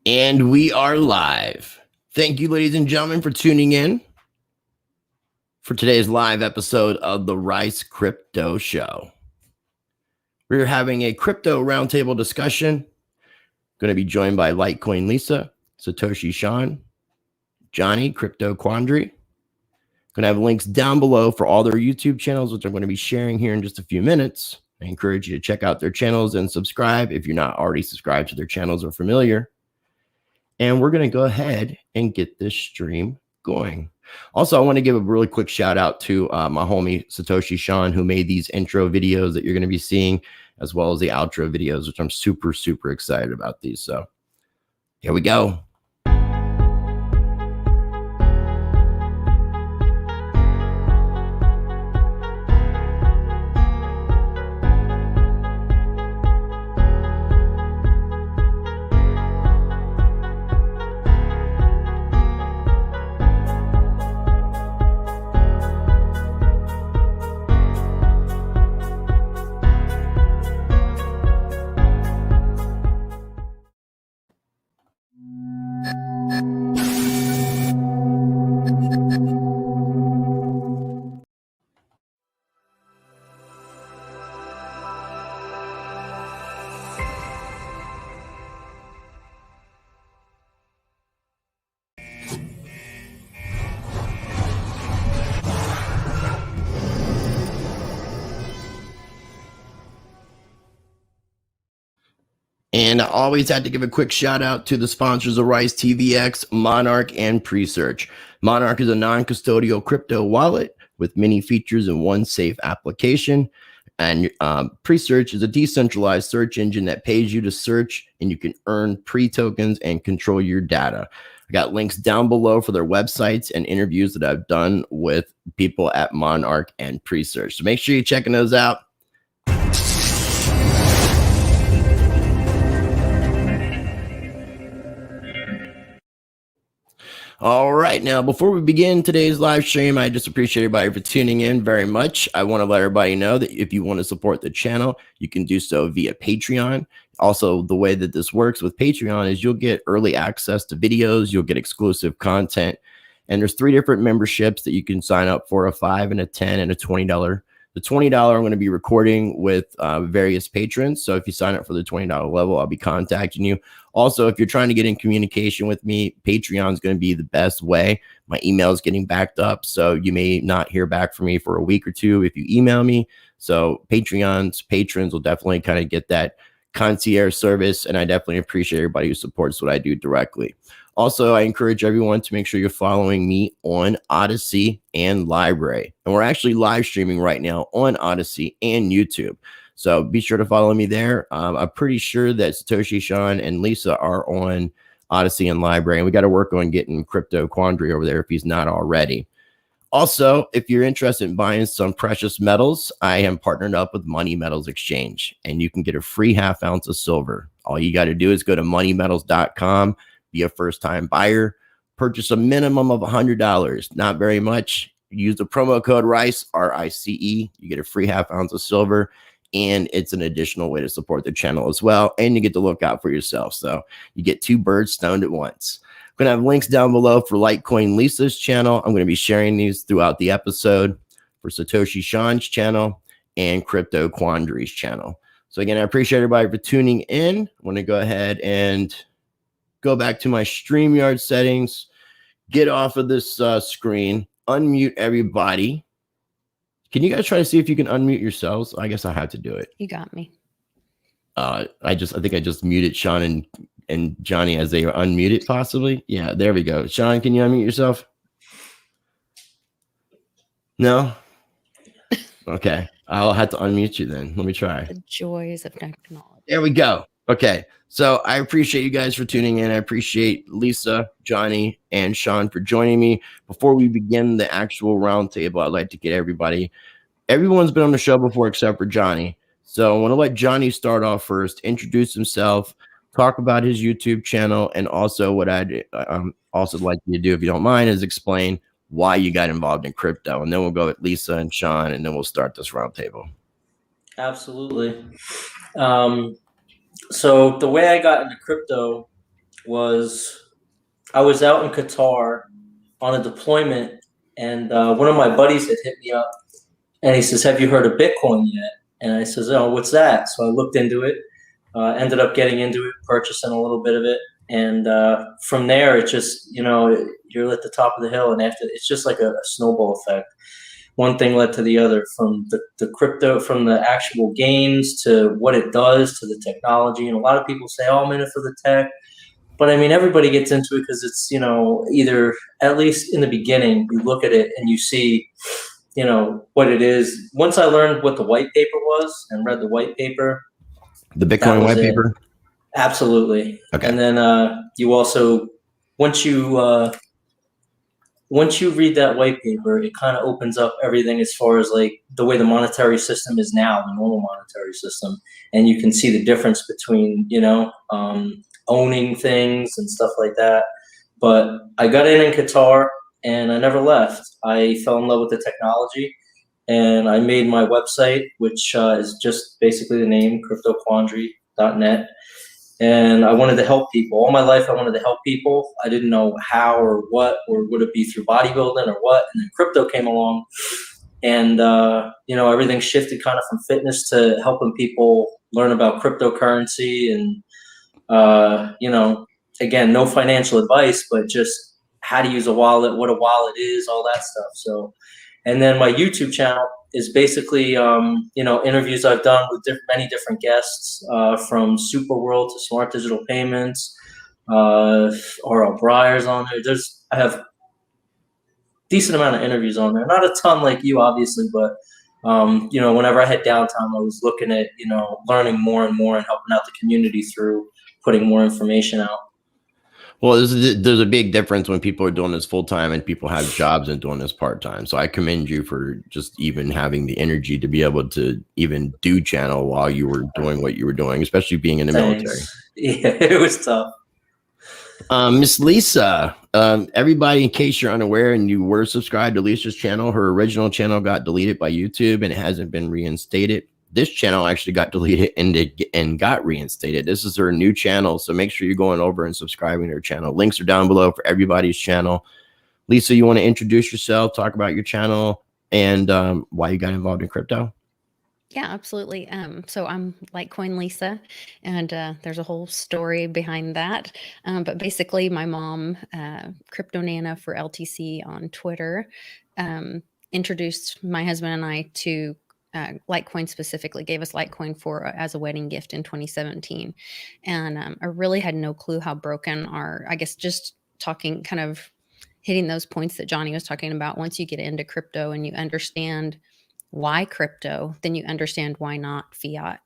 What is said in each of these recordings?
And we are live. Thank you, ladies and gentlemen, for tuning in for today's live episode of the Rice Crypto Show. We're having a crypto roundtable discussion. Going to be joined by Litecoin Lisa, Satoshi Sean, Johnny, Crypto Quandary. Going to have links down below for all their YouTube channels, which I'm going to be sharing here in just a few minutes. I encourage you to check out their channels and subscribe if you're not already subscribed to their channels or familiar. And we're going to go ahead and get this stream going. Also, I want to give a really quick shout out to my homie Satoshi Sean, who made these intro videos that you're going to be seeing, as well as the outro videos, which I'm super, super excited about these. So here we go. And I always had to give a quick shout out to the sponsors of Rice TVX, Monarch, and Presearch. Monarch is a non-custodial crypto wallet with many features in one safe application. And Presearch is a decentralized search engine that pays you to search, and you can earn pre-tokens and control your data. I got links down below for their websites and interviews that I've done with people at Monarch and Presearch. So make sure you're checking those out. All right, now before we begin today's live stream, I just appreciate everybody for tuning in very much. I want to let everybody know that if you want to support the channel, you can do so via Patreon. Also, the way that this works with Patreon is you'll get early access to videos, you'll get exclusive content, and there's 3 different memberships that you can sign up for: a $5 and a $10 and a $20. The $20 I'm going to be recording with various patrons. So if you sign up for the $20 level, I'll be contacting you. Also, if you're trying to get in communication with me, Patreon is going to be the best way. My email is getting backed up, so you may not hear back from me for a week or two if you email me. So Patreon's patrons will definitely kind of get that concierge service, and I definitely appreciate everybody who supports what I do directly. Also, I encourage everyone to make sure you're following me on Odyssey and LBRY. And we're actually live streaming right now on Odyssey and YouTube. So be sure to follow me there. I'm pretty sure that Satoshi Sean and Lisa are on Odyssey and LBRY. And we got to work on getting Crypto Quandary over there if he's not already. Also, if you're interested in buying some precious metals, I am partnered up with Money Metals Exchange. And you can get a free ½ ounce of silver. All you got to do is go to moneymetals.com. Be a first-time buyer, purchase a minimum of $100, not very much. Use the promo code RICE, RICE. You get a free ½ ounce of silver, and it's an additional way to support the channel as well, and you get to look out for yourself. So you get 2 birds stoned at once. I'm going to have links down below for Litecoin Lisa's channel. I'm going to be sharing these throughout the episode for Satoshi Sean's channel and Crypto Quandary's channel. So again, I appreciate everybody for tuning in. I want to go ahead and go back to my StreamYard settings, get off of this screen, unmute everybody. Can you guys try to see if you can unmute yourselves? I guess I have to do it. You got me. I think I just muted Sean and Johnny as they were unmuted, possibly. Yeah, there we go. Sean, can you unmute yourself? No? Okay. I'll have to unmute you then. Let me try. The joys of technology. There we go. Okay. So I appreciate you guys for tuning in. I appreciate Lisa, Johnny, and Sean for joining me. Before we begin the actual roundtable, I'd like to get everyone's been on the show before except for Johnny. So I want to let Johnny start off first, introduce himself, talk about his YouTube channel, and also what I'd also like you to do, if you don't mind, is explain why you got involved in crypto. And then we'll go with Lisa and Sean, and then we'll start this roundtable. Absolutely. So the way I got into crypto was I was out in Qatar on a deployment, and one of my buddies had hit me up, and he says, "Have you heard of Bitcoin yet?" And I says, "Oh, what's that?" So I looked into it, ended up getting into it, purchasing a little bit of it, and from there, it just you're at the top of the hill, and after it's just like a snowball effect. One thing led to the other, from the crypto, from the actual games to what it does to the technology. And a lot of people say, "Oh, I'm in it for the tech." But I mean, everybody gets into it because it's, either, at least in the beginning, you look at it and you see, what it is. Once I learned what the white paper was and read the white paper, The that Bitcoin was white it. paper? Absolutely. Okay. And then you also, once you read that white paper, it kind of opens up everything as far as like the way the monetary system is now, the normal monetary system. And you can see the difference between, owning things and stuff like that. But I got in Qatar and I never left. I fell in love with the technology, and I made my website, which is just basically the name, cryptoquandary.net. And I wanted to help people. All my life, I wanted to help people. I didn't know how or what, or would it be through bodybuilding or what. And then crypto came along, and everything shifted kind of from fitness to helping people learn about cryptocurrency. And again, no financial advice, but just how to use a wallet, what a wallet is, all that stuff. So, and then my YouTube channel is basically, interviews I've done with many different guests, from Super World to Smart Digital Payments, or LBRY's on there. I have decent amount of interviews on there. Not a ton like you, obviously, but whenever I had downtime, I was looking at, learning more and more and helping out the community through putting more information out. Well, there's a big difference when people are doing this full time and people have jobs and doing this part time. So I commend you for just even having the energy to be able to even do channel while you were doing what you were doing, especially being in the military. Yeah, it was tough. Miss Lisa, everybody, in case you're unaware and you were subscribed to Lisa's channel, her original channel got deleted by YouTube and it hasn't been reinstated. This channel actually got deleted and got reinstated. This is her new channel, so make sure you're going over and subscribing to her channel. Links are down below for everybody's channel. Lisa, you want to introduce yourself, talk about your channel, and why you got involved in crypto? Yeah, absolutely. So I'm Litecoin Lisa, and there's a whole story behind that. But basically, my mom, Crypto Nana for LTC on Twitter, introduced my husband and I to Litecoin, specifically gave us Litecoin as a wedding gift in 2017. And I really had no clue how broken I guess just talking, kind of hitting those points that Johnny was talking about. Once you get into crypto and you understand why crypto, then you understand why not fiat,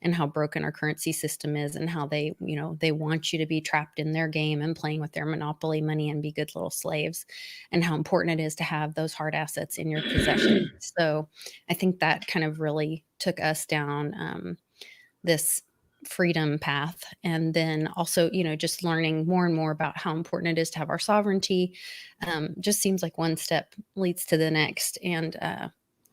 and how broken our currency system is, and how they want you to be trapped in their game and playing with their monopoly money and be good little slaves, and how important it is to have those hard assets in your possession. So I think that kind of really took us down this freedom path. And then also, just learning more and more about how important it is to have our sovereignty. Just seems like one step leads to the next. And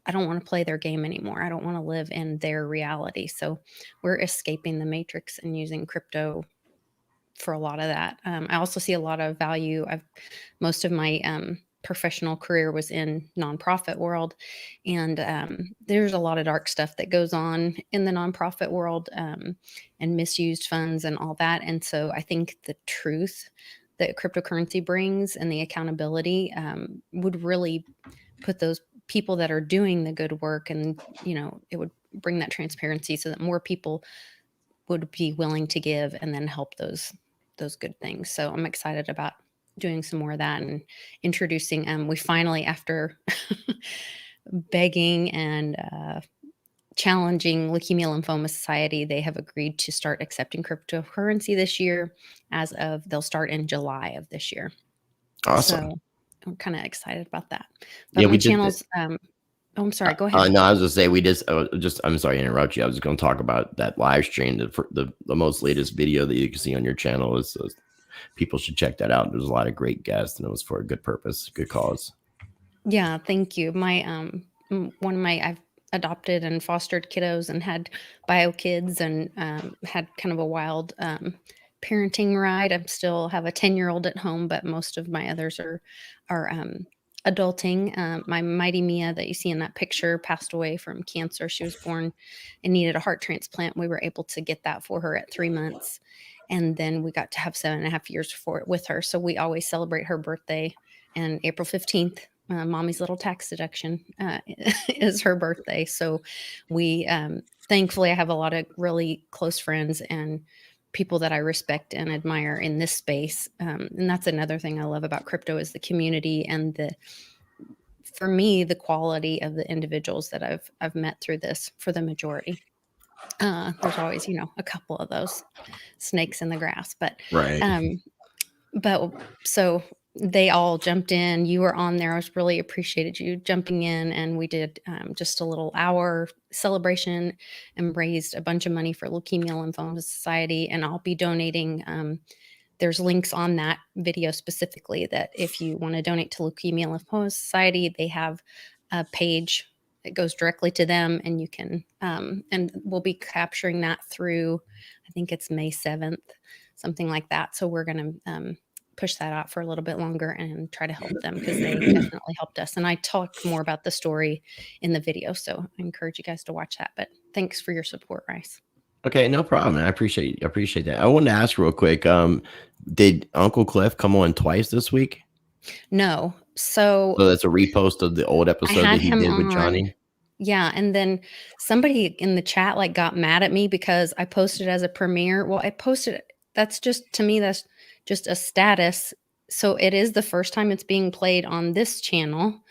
I don't want to play their game anymore. I don't want to live in their reality. So we're escaping the matrix and using crypto for a lot of that. I also see a lot of value. Most of my professional career was in nonprofit world, and there's a lot of dark stuff that goes on in the nonprofit world, and misused funds and all that. And so I think the truth that cryptocurrency brings and the accountability would really put those people that are doing the good work, and it would bring that transparency so that more people would be willing to give and then help those good things. So I'm excited about doing some more of that and introducing. We finally, after begging and challenging Leukemia Lymphoma Society, they have agreed to start accepting cryptocurrency this year. They'll start in July of this year. Awesome. So I'm kind of excited about that. But yeah, my channel's oh, I'm sorry. Go ahead. No, I was just say I'm sorry to interrupt you. I was just going to talk about that live stream. The most latest video that you can see on your channel is people should check that out. There's a lot of great guests, and it was for a good purpose, good cause. Yeah, thank you. My I've adopted and fostered kiddos and had bio kids, and had kind of a wild parenting ride. I still have a 10-year-old at home, but most of my others are adulting. My mighty Mia that you see in that picture passed away from cancer. She was born and needed a heart transplant. We were able to get that for her at 3 months. And then we got to have 7.5 years for it with her. So we always celebrate her birthday. And April 15th, mommy's little tax deduction is her birthday. So we, thankfully, I have a lot of really close friends and people that I respect and admire in this space. And that's another thing I love about crypto is the community and for me, the quality of the individuals that I've met through this for the majority. There's always, a couple of those snakes in the grass, but so they all jumped in. You were on there. I was really appreciated you jumping in, and we did just a little hour celebration and raised a bunch of money for Leukemia Lymphoma Society. And I'll be donating. There's links on that video specifically that if you want to donate to Leukemia Lymphoma Society, they have a page that goes directly to them, and you can, and we'll be capturing that through, I think it's May 7th, something like that. So we're going to push that out for a little bit longer and try to help them because they definitely helped us. And I talked more about the story in the video. So I encourage you guys to watch that, but thanks for your support, Rice. Okay, no problem. I appreciate that. I wanted to ask real quick, did Uncle Cliff come on twice this week? No. So that's a repost of the old episode that he did with Johnny. Yeah. And then somebody in the chat got mad at me because I posted as a premiere. Well, I posted, that's just, to me, that's just a status. So it is the first time it's being played on this channel,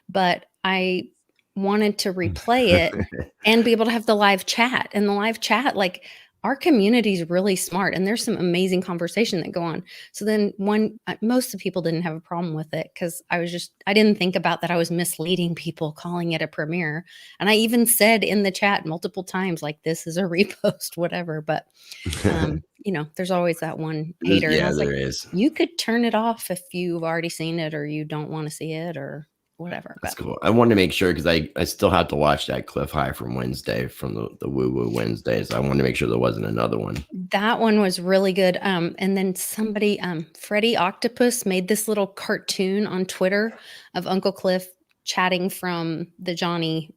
but I wanted to replay it and be able to have the live chat. And the live chat, our community is really smart and there's some amazing conversation that go on. So then most of the people didn't have a problem with it because I didn't think about that I was misleading people calling it a premiere. And I even said in the chat multiple times, this is a repost, whatever. But, there's always that one hater. Yeah, and there is. You could turn it off if you've already seen it or you don't want to see it or whatever. That's cool. I wanted to make sure because I still have to watch that Cliff High from Wednesday, from the Woo Woo Wednesdays. I wanted to make sure there wasn't another one. That one was really good. And then somebody, Freddie Octopus, made this little cartoon on Twitter of Uncle Cliff chatting from the Johnny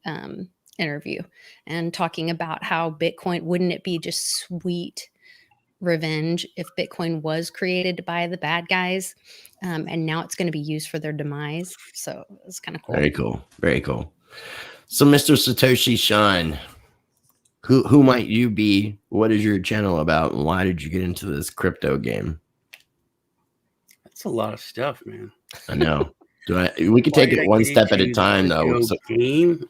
interview and talking about how Bitcoin, wouldn't it be just sweet revenge if Bitcoin was created by the bad guys, and now it's going to be used for their demise. So it's kind of cool. Very cool. Very cool. So Mr. Satoshi Sean, who might you be? What is your channel about? And why did you get into this crypto game? That's a lot of stuff, man. I know. We could take it one step at a time though. Game.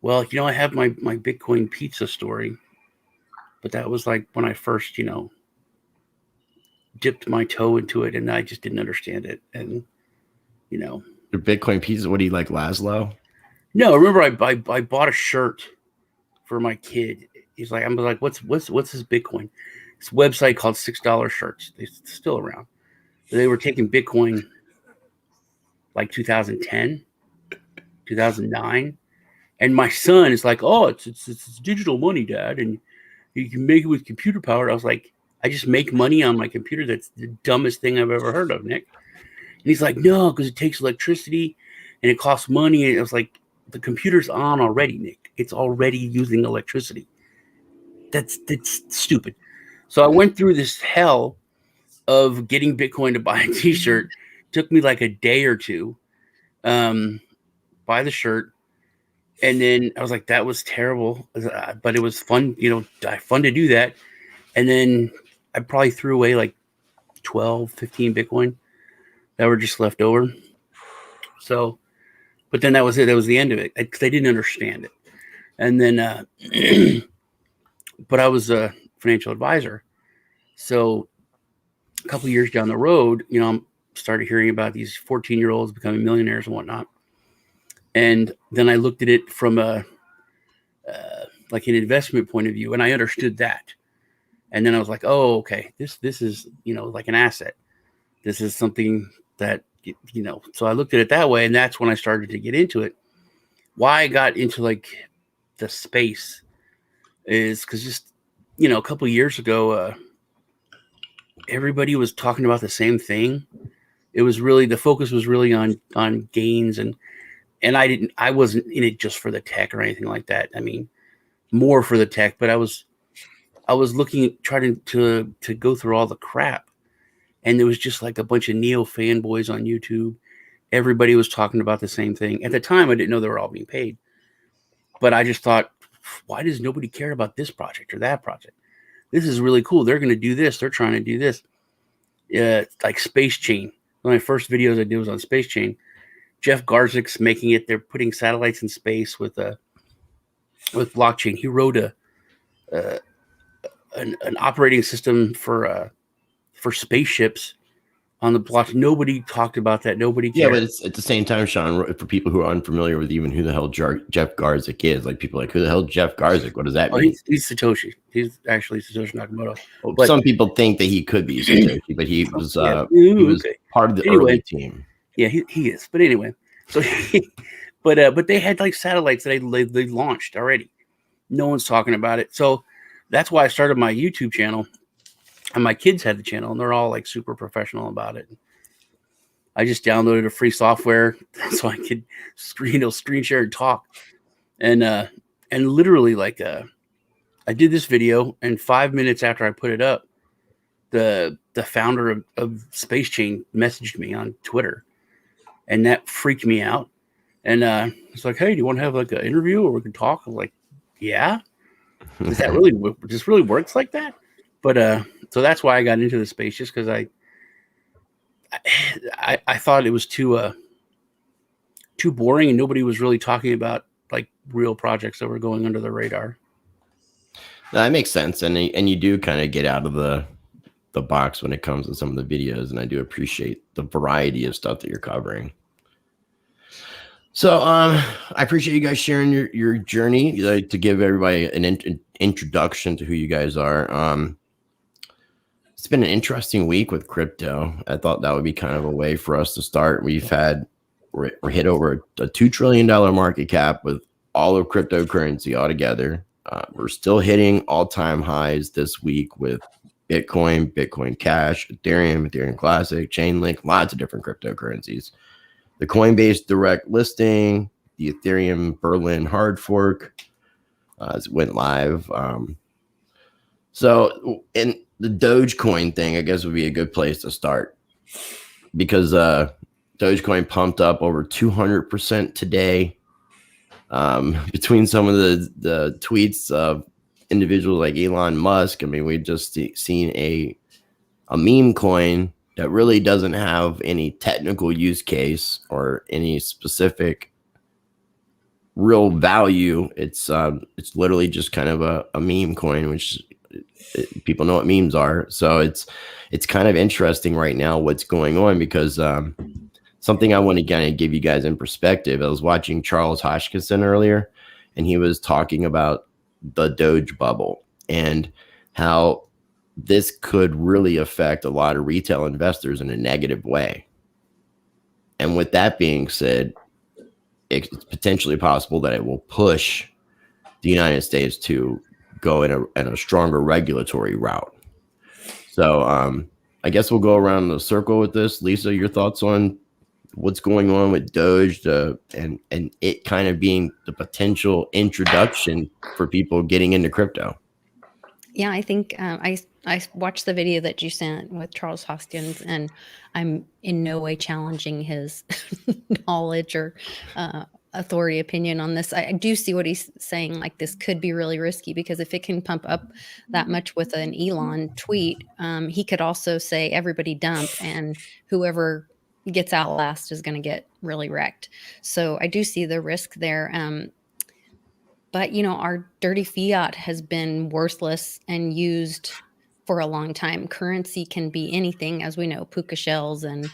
Well, I have my Bitcoin pizza story. But that was when I first, dipped my toe into it and I just didn't understand it. And, Your Bitcoin pizza, what do you like, Laszlo? No, I remember I bought a shirt for my kid. I'm like, what's this Bitcoin? It's a website called $6 Shirts. They're still around. They were taking Bitcoin 2010, 2009. And my son is like, oh, it's digital money, Dad. And you can make it with computer power. I was like, I just make money on my computer. That's the dumbest thing I've ever heard of, Nick. And he's like, no, because it takes electricity and it costs money. And I was like, the computer's on already, Nick. It's already using electricity. That's stupid. So I went through this hell of getting Bitcoin to buy a t-shirt. Took me a day or two. Buy the shirt. And then I was like, that was terrible, but it was fun, fun to do that. And then I probably threw away 12, 15 Bitcoin that were just left over. So, but then that was it. That was the end of it because I didn't understand it. And then, but I was a financial advisor. So a couple of years down the road, I started hearing about these 14-year-olds becoming millionaires and whatnot. And then I looked at it from an investment point of view, and I understood that. And then I was like, oh, okay, this is, like an asset. This is something that, so I looked at it that way. And that's when I started to get into it. Why I got into the space is because just a couple of years ago, everybody was talking about the same thing. It was really, the focus was really on gains, and I wasn't in it just for the tech or anything like that. I mean, more for the tech, but I was looking, trying to go through all the crap, and there was just like a bunch of Neo fanboys on YouTube. Everybody was talking about the same thing. At the time, I didn't know they were all being paid, but I just thought, why does nobody care about this project or that project? This is really cool. They're going to do this. They're trying to do this. Like Space Chain. One of my first videos I did was on Space Chain. Jeff Garczyk's making it. They're putting satellites in space with blockchain. He wrote an operating system for spaceships on the blockchain. Nobody talked about that. Nobody cared. Yeah, but it's at the same time, Sean, for people who are unfamiliar with even who the hell Jeff Garzik is, like people like, who the hell Jeff Garzik? What does that mean? He's Satoshi. He's actually Satoshi Nakamoto. Well, some people think that he could be Satoshi, but he was part of the early team. Yeah, he is. But anyway, so but they had like satellites that they launched already. No one's talking about it. So that's why I started my YouTube channel. And my kids had the channel, and they're all like super professional about it. I just downloaded a free software so I could screen share and talk. And literally, like, I did this video, and 5 minutes after I put it up, the founder of Space Chain messaged me on Twitter, and that freaked me out. And it's like, hey, do you want to have like an interview or we can talk? I'm like, yeah. Does that really works like that? But so that's why I got into the space, just because I thought it was too boring, and nobody was really talking about like real projects that were going under the radar. That makes sense, and you do kind of get out of the box when it comes to some of the videos, and I do appreciate the variety of stuff that you're covering. So I appreciate you guys sharing your journey, to give everybody an introduction to who you guys are. It's been an interesting week with crypto. I thought that would be kind of a way for us to start. We're hit over a $2 trillion market cap with all of cryptocurrency altogether. We're still hitting all-time highs this week with Bitcoin, Bitcoin Cash, Ethereum Classic, Chainlink, lots of different cryptocurrencies. The Coinbase direct listing, the Ethereum Berlin hard fork went live. So in the Dogecoin thing, I guess would be a good place to start, because Dogecoin pumped up over 200% today. Between some of the tweets of individuals like Elon Musk, I mean, we've just seen a meme coin that really doesn't have any technical use case or any specific real value. It's literally just kind of a meme coin, which people know what memes are. So it's kind of interesting right now what's going on, because something I want to kind of give you guys in perspective. I was watching Charles Hoskinson earlier, and he was talking about the Doge bubble and how this could really affect a lot of retail investors in a negative way. And with that being said, it's potentially possible that it will push the United States to go in a stronger regulatory route. So I guess we'll go around the circle with this. Lisa, your thoughts on what's going on with Doge and it kind of being the potential introduction for people getting into crypto? Yeah, I think I watched the video that you sent with Charles Hoskins, and I'm in no way challenging his knowledge or authority opinion on this. I do see what he's saying. Like, this could be really risky, because if it can pump up that much with an Elon tweet, he could also say everybody dump, and whoever gets out last is going to get really wrecked. So I do see the risk there. But, our dirty fiat has been worthless and used for a long time. Currency can be anything, as we know, puka shells and,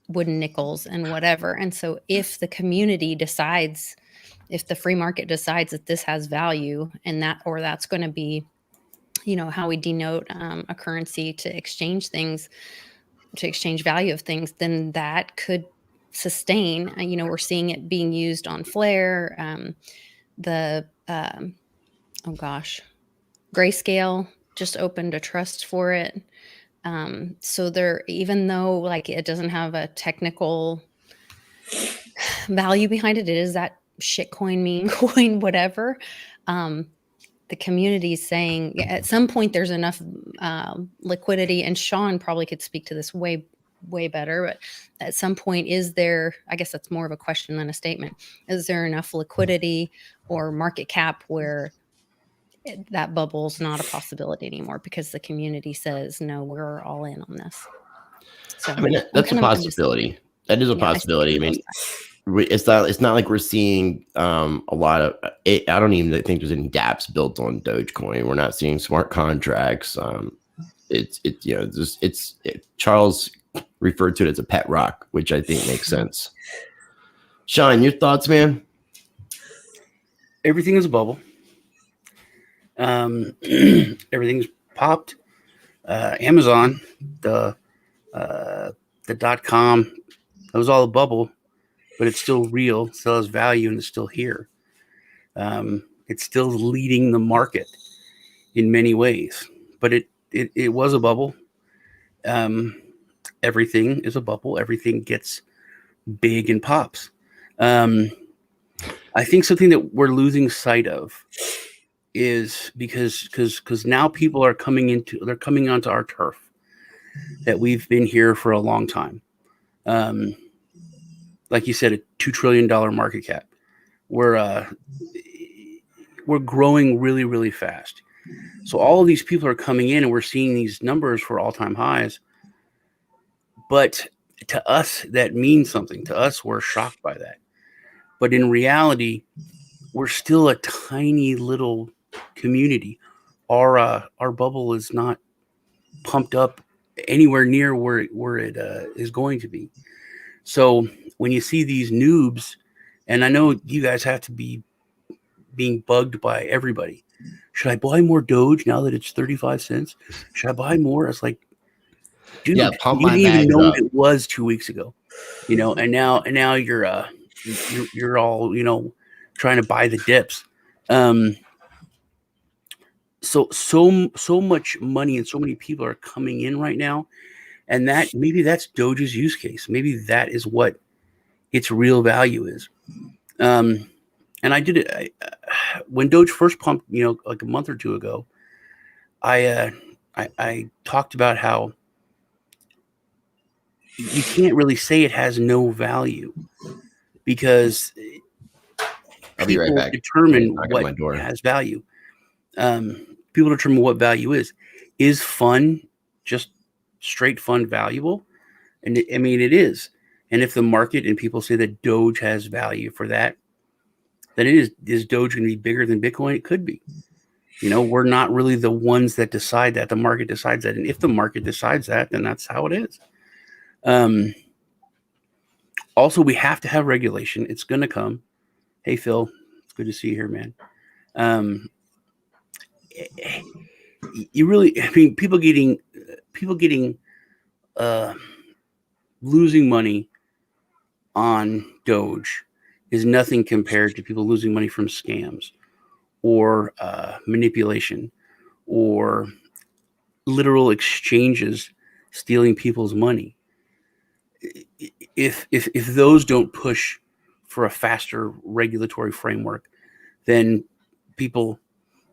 wooden nickels and whatever. And so if the community decides, if the free market decides that this has value, and that's going to be, how we denote a currency to exchange things, to exchange value of things, then that could sustain. We're seeing it being used on Flare. Grayscale just opened a trust for it. So there, even though like it doesn't have a technical value behind it, it is that shitcoin, meme coin, whatever. The community is saying at some point there's enough liquidity, and Sean probably could speak to this way better, but at some point, is there, I guess that's more of a question than a statement, is there enough liquidity or market cap where that bubble's not a possibility anymore because the community says, no, we're all in on this? So I mean, that's a possibility. That is a possibility. I mean, it's not like we're seeing a lot of it. I don't even think there's any dApps built on Dogecoin. We're not seeing smart contracts. Charles referred to it as a pet rock, which I think makes sense. Sean, your thoughts, man? Everything is a bubble. Everything's popped. Amazon, the .com, it was all a bubble, but it's still real, still has value, and it's still here. It's still leading the market in many ways, but it was a bubble. Everything is a bubble. Everything gets big and pops. I think something that we're losing sight of is because now people are coming onto our turf that we've been here for a long time. Like you said, a $2 trillion market cap. We're growing really, really fast. So all of these people are coming in, and we're seeing these numbers for all-time highs. But to us, that means something. To us, we're shocked by that. But in reality, we're still a tiny little community. Our bubble is not pumped up anywhere near where it is going to be. So when you see these noobs, and I know you guys have to be being bugged by everybody. Should I buy more Doge now that it's 35 cents? Should I buy more? It's like, dude, yeah, pump you my didn't even know up. what it was 2 weeks ago, and now you're all trying to buy the dips. So much money and so many people are coming in right now, and that maybe that's Doge's use case. Maybe that is what its real value is. And I did it when Doge first pumped, like a month or two ago. I talked about how you can't really say it has no value because I'll be right back. Determine what has value. People determine what value is. Is fun just straight fun valuable? And I mean, it is. And if the market and people say that Doge has value for that, then it is Doge going to be bigger than Bitcoin? It could be. We're not really the ones that decide that. The market decides that. And if the market decides that, then that's how it is. Also, we have to have regulation. It's going to come. Hey, Phil, it's good to see you here, man. People getting losing money on Doge is nothing compared to people losing money from scams or manipulation or literal exchanges stealing people's money. If those don't push for a faster regulatory framework, then people,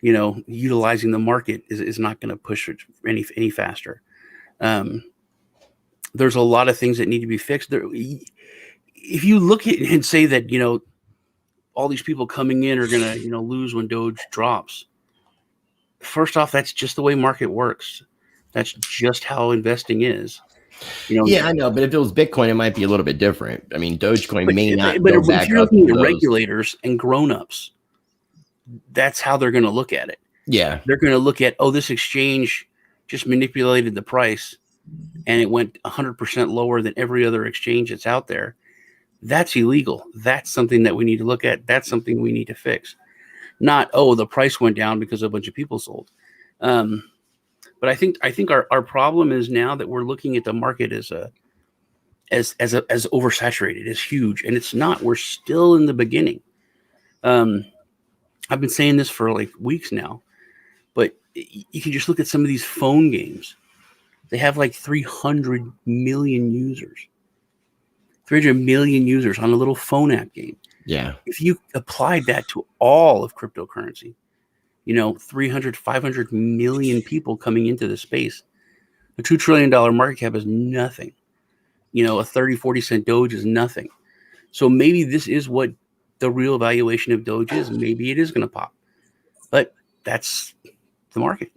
utilizing the market is not going to push it any faster. There's a lot of things that need to be fixed. If you look at it and say that, all these people coming in are going to, lose when Doge drops. First off, that's just the way market works. That's just how investing is. Yeah, I know, but if it was Bitcoin, it might be a little bit different. I mean, Dogecoin may not but go if back you're up. looking at regulators and grown-ups, that's how they're going to look at it. Yeah. They're going to look at, this exchange just manipulated the price and it went 100% lower than every other exchange that's out there. That's illegal. That's something that we need to look at. That's something we need to fix. Not, the price went down because a bunch of people sold. But I think our problem is now that we're looking at the market as oversaturated, as huge, and it's not. We're still in the beginning. I've been saying this for like weeks now, but you can just look at some of these phone games. They have like 300 million users. 300 million users on a little phone app game. Yeah. If you applied that to all of cryptocurrency, 300, 500 million people coming into the space, a $2 trillion market cap is nothing. A 30, 40 cent Doge is nothing. So maybe this is what the real valuation of Doge is. Maybe it is going to pop. But that's the market.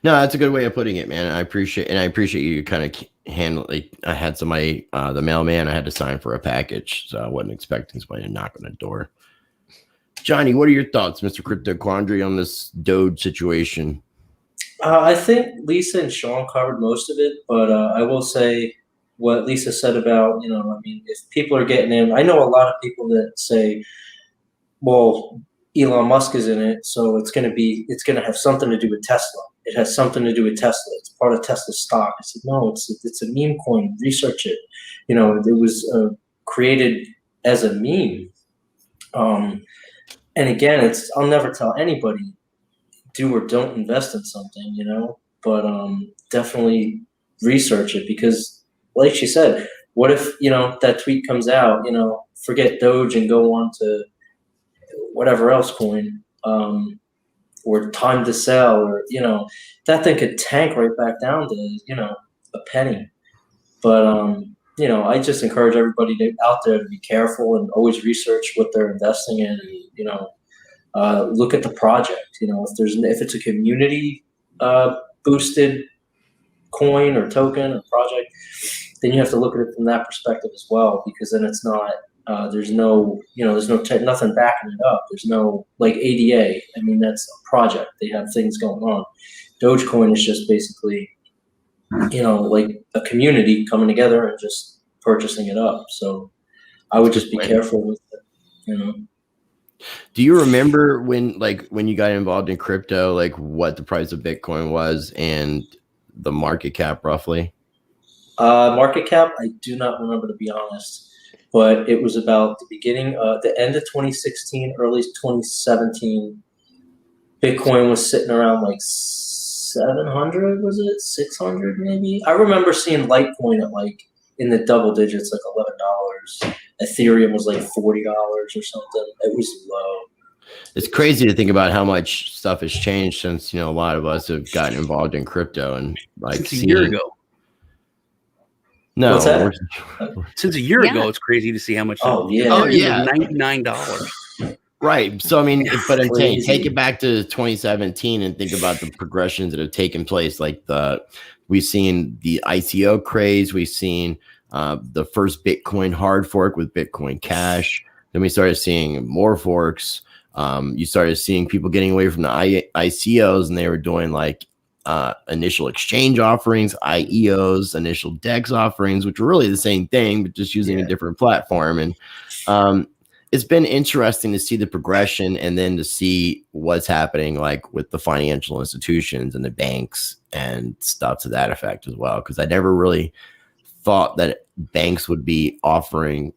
No, that's a good way of putting it, man. I appreciate you kind of handle it. I had somebody, the mailman, I had to sign for a package, so I wasn't expecting somebody to knock on the door. Johnny, what are your thoughts, Mr. Crypto Quandary, on this Doge situation? I think Lisa and Sean covered most of it, but I will say what Lisa said about, if people are getting in, I know a lot of people that say, well, Elon Musk is in it, so it's going to have something to do with Tesla. It has something to do with Tesla. It's part of Tesla stock. I said, no, it's a meme coin. Research it. It was created as a meme. And again, I'll never tell anybody do or don't invest in something, but definitely research it, because like she said, what if, that tweet comes out, forget Doge and go on to whatever else coin, or time to sell, or, that thing could tank right back down to, a penny. But, I just encourage everybody out there to be careful and always research what they're investing in, and, look at the project. If it's a community boosted coin or token or project, then you have to look at it from that perspective as well, because then it's not, there's nothing backing it up. There's no, like ADA. I mean, that's a project. They have things going on. Dogecoin is just basically, like a community coming together and just purchasing it up. So I would just be careful with it, Do you remember when you got involved in crypto, like what the price of Bitcoin was and the market cap roughly? Market cap, I do not remember, to be honest, but it was about the end of 2016, early 2017. Bitcoin was sitting around like 700, was it 600 maybe? I remember seeing Litecoin at like in the double digits, like $11. Ethereum was like $40 or something. It was low. It's crazy to think about how much stuff has changed since, a lot of us have gotten involved in crypto, and like since a year ago. No, since a year ago, it's crazy to see how much. $99. Right. So, I mean, but I'm saying, take it back to 2017 and think about the progressions that have taken place. Like we've seen the ICO craze. We've seen the first Bitcoin hard fork with Bitcoin Cash. Then we started seeing more forks. You started seeing people getting away from the ICOs, and they were doing like initial exchange offerings, IEOs, initial DEX offerings, which were really the same thing, but just using a different platform. And it's been interesting to see the progression, and then to see what's happening like with the financial institutions and the banks and stuff to that effect as well. Because I never really thought that banks would be offering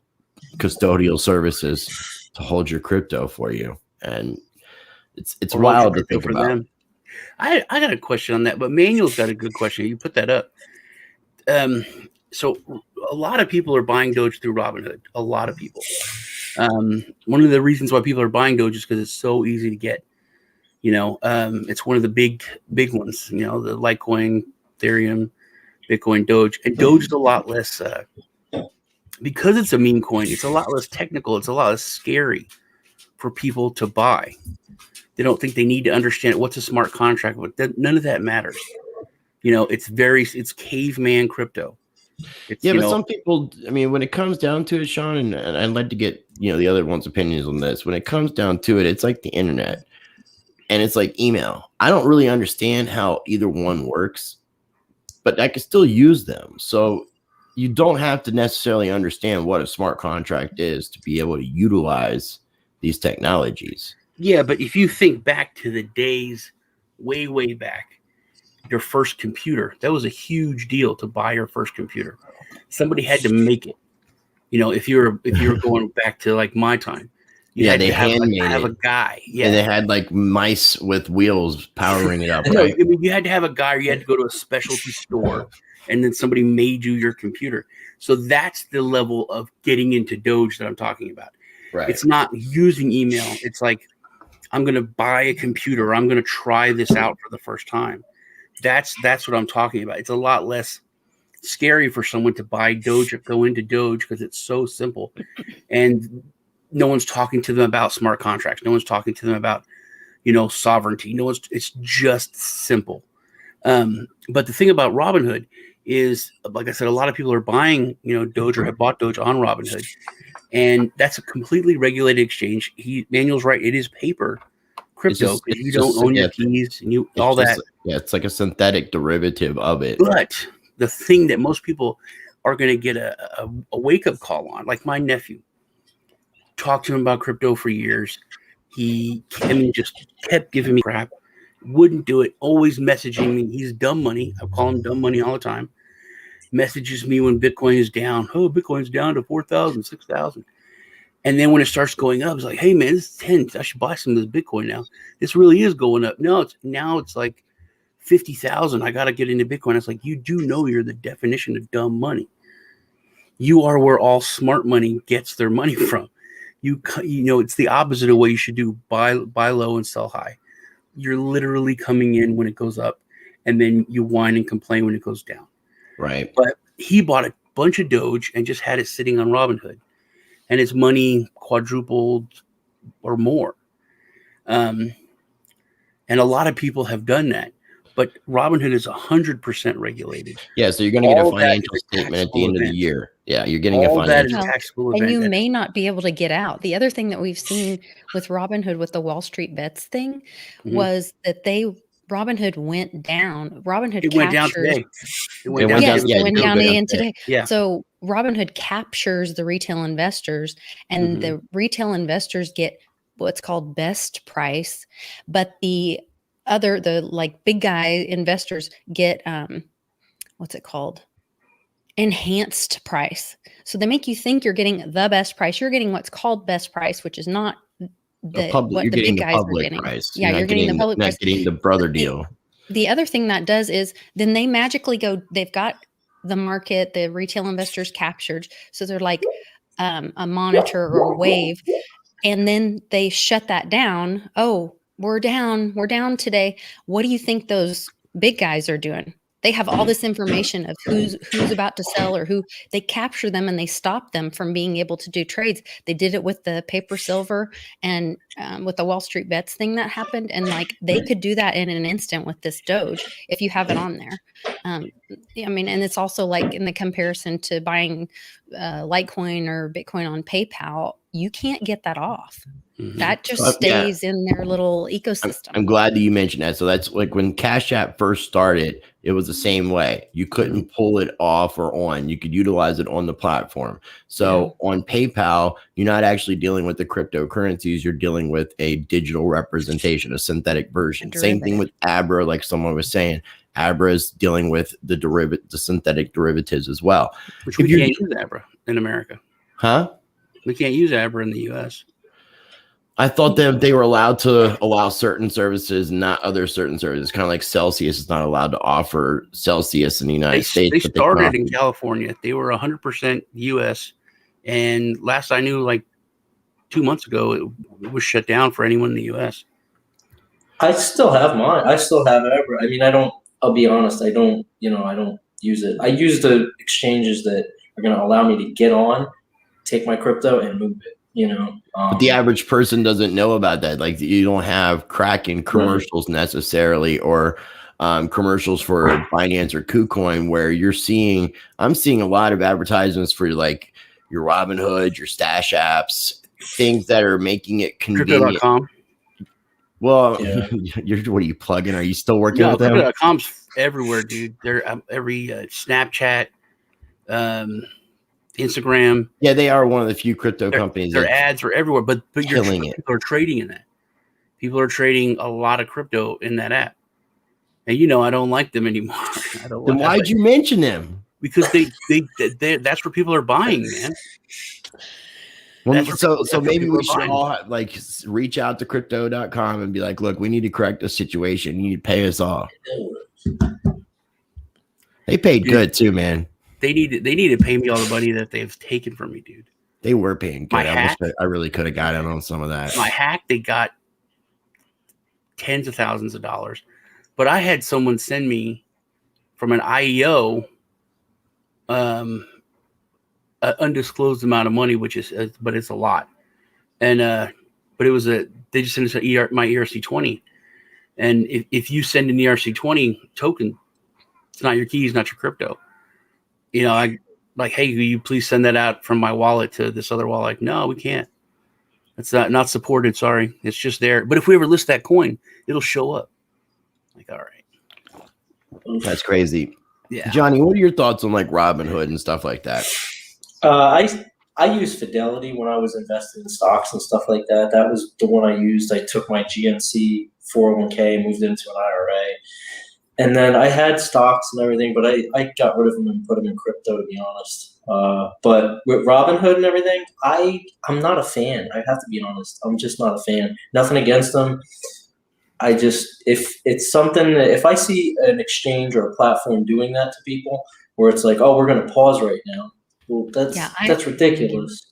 custodial services to hold your crypto for you. And it's wild to think about. Them. I got a question on that, but Manuel's got a good question. You put that up. So a lot of people are buying Doge through Robinhood. A lot of people. One of the reasons why people are buying Doge is because it's so easy to get. It's one of the big ones. The Litecoin, Ethereum, Bitcoin, Doge, and Doge is a lot less because it's a meme coin. It's a lot less technical. It's a lot less scary for people to buy. They don't think they need to understand what's a smart contract, but none of that matters. It's caveman crypto. But some people, I mean, when it comes down to it, Sean, and I'd like to get, the other one's opinions on this. When it comes down to it, it's like the internet and it's like email. I don't really understand how either one works, but I can still use them. So you don't have to necessarily understand what a smart contract is to be able to utilize these technologies. Yeah, but if you think back to the days way, way back, your first computer, that was a huge deal to buy your first computer. Somebody had to make it. If you were going back to like my time, They handmade have it. a guy. Yeah. And they had like mice with wheels powering it up. No, Right? I mean, you had to have a guy, or you had to go to a specialty store, and then somebody made you your computer. So that's the level of getting into Doge that I'm talking about. Right. It's not using email. It's like, I'm going to buy a computer. I'm going to try this out for the first time. That's what I'm talking about. It's a lot less scary for someone to buy Doge or go into Doge because it's so simple. And no one's talking to them about smart contracts. No one's talking to them about, sovereignty. It's just simple. But the thing about Robinhood is, like I said, a lot of people are buying, Doge or have bought Doge on Robinhood. And that's a completely regulated exchange. Manuel's right. It is paper crypto because you don't own your keys and all that. Yeah, it's like a synthetic derivative of it. But the thing that most people are going to get a wake-up call on, like my nephew, talked to him about crypto for years. He just kept giving me crap, wouldn't do it, always messaging me. He's dumb money. I call him dumb money all the time. Messages me when Bitcoin is down. Oh, Bitcoin's down to 4,000, 6,000. And then when it starts going up, it's like, hey, man, this is 10. I should buy some of this Bitcoin now. This really is going up. No, it's like 50,000. I got to get into Bitcoin. It's like, you do know you're the definition of dumb money. You are where all smart money gets their money from. It's the opposite of what you should do. Buy low and sell high. You're literally coming in when it goes up, and then you whine and complain when it goes down. Right. But he bought a bunch of Doge and just had it sitting on Robinhood, and his money quadrupled or more. And a lot of people have done that. But Robinhood is 100% regulated. Yeah, so you're going to get a financial statement at the end of the year. Yeah, you're getting a financial taxable event. And you event. may not be able to get out. The other thing that we've seen with Robinhood with the Wall Street Bets thing was that Robinhood went down. It went down today. It went down again today. Yeah. So Robinhood captures the retail investors, and the retail investors get what's called best price, but the big guy investors get what's it called? Enhanced price. So they make you think you're getting the best price. You're getting what's called best price, which is not what the big guys are getting. Price. Yeah, you're getting the public price. Not getting the brother deal. The other thing that does is then they magically go, they've got the market, the retail investors captured. So they're like a monitor or a wave. And then they shut that down. Oh, we're down today. What do you think those big guys are doing? They have all this information of who's about to sell or who. They capture them and they stop them from being able to do trades. They did it with the paper silver and with the Wall Street Bets thing that happened. And like they could do that in an instant with this Doge if you have it on there. And it's also like in the comparison to buying Litecoin or Bitcoin on PayPal, you can't get that off. That just stays in their little ecosystem. I'm glad that you mentioned that. So that's like when Cash App first started, it was the same way. You couldn't pull it off or on. You could utilize it on the platform. So on PayPal, you're not actually dealing with the cryptocurrencies. You're dealing with a digital representation, a synthetic version. Same thing with Abra, like someone was saying. Abra is dealing with the synthetic derivatives as well. Which we can't use Abra in America. Huh? We can't use Abra in the U.S. I thought that they were allowed to allow certain services, not other certain services. Kind of like Celsius is not allowed to offer Celsius in the United States. They started in California. They were 100% U.S. And last I knew, like 2 months ago, it was shut down for anyone in the U.S. I still have mine. I still have Abra. I mean, I'll be honest. I don't use it. I use the exchanges that are going to allow me to get on, take my crypto and move it. But the average person doesn't know about that. Like you don't have Kraken commercials necessarily, or commercials for Binance or KuCoin, where I'm seeing a lot of advertisements for like your Robinhood, your Stash apps, things that are making it convenient. Crypto.com. Well, what are you plugging? Are you still working with them? Crypto.com's everywhere, dude. They're every Snapchat, Instagram. Yeah, they are one of the few crypto companies. Their ads are everywhere, but people are trading in that. People are trading a lot of crypto in that app. And I don't like them anymore. Then why'd you mention them? Because they that's where people are buying, man. Well, That's so what maybe people we are should buying. all reach out to crypto.com and be like, look, we need to correct the situation. You need to pay us all. They paid good too, man. They need to pay me all the money that they've taken from me, dude. They were paying My good. hack? I really could have gotten on some of that. My hack, they got tens of thousands of dollars. But I had someone send me from an IEO an undisclosed amount of money, which is but it's a lot. And but it was they just sent us my ERC20. And if you send an ERC20 token, it's not your keys, not your crypto. You know, I like, hey, will you please send that out from my wallet to this other wallet? Like, no, we can't. It's not supported. Sorry. It's just there. But if we ever list that coin, it'll show up. Like, all right. That's crazy. Yeah. Johnny, what are your thoughts on like Robinhood and stuff like that? I used Fidelity when I was invested in stocks and stuff like that. That was the one I used. I took my GNC 401k, moved into an IRA. And then I had stocks and everything, but I got rid of them and put them in crypto, to be honest. But with Robinhood and everything, I'm not a fan. I have to be honest. I'm just not a fan. Nothing against them. If it's something that, if I see an exchange or a platform doing that to people, where it's like, oh, we're going to pause right now. Well, that's ridiculous.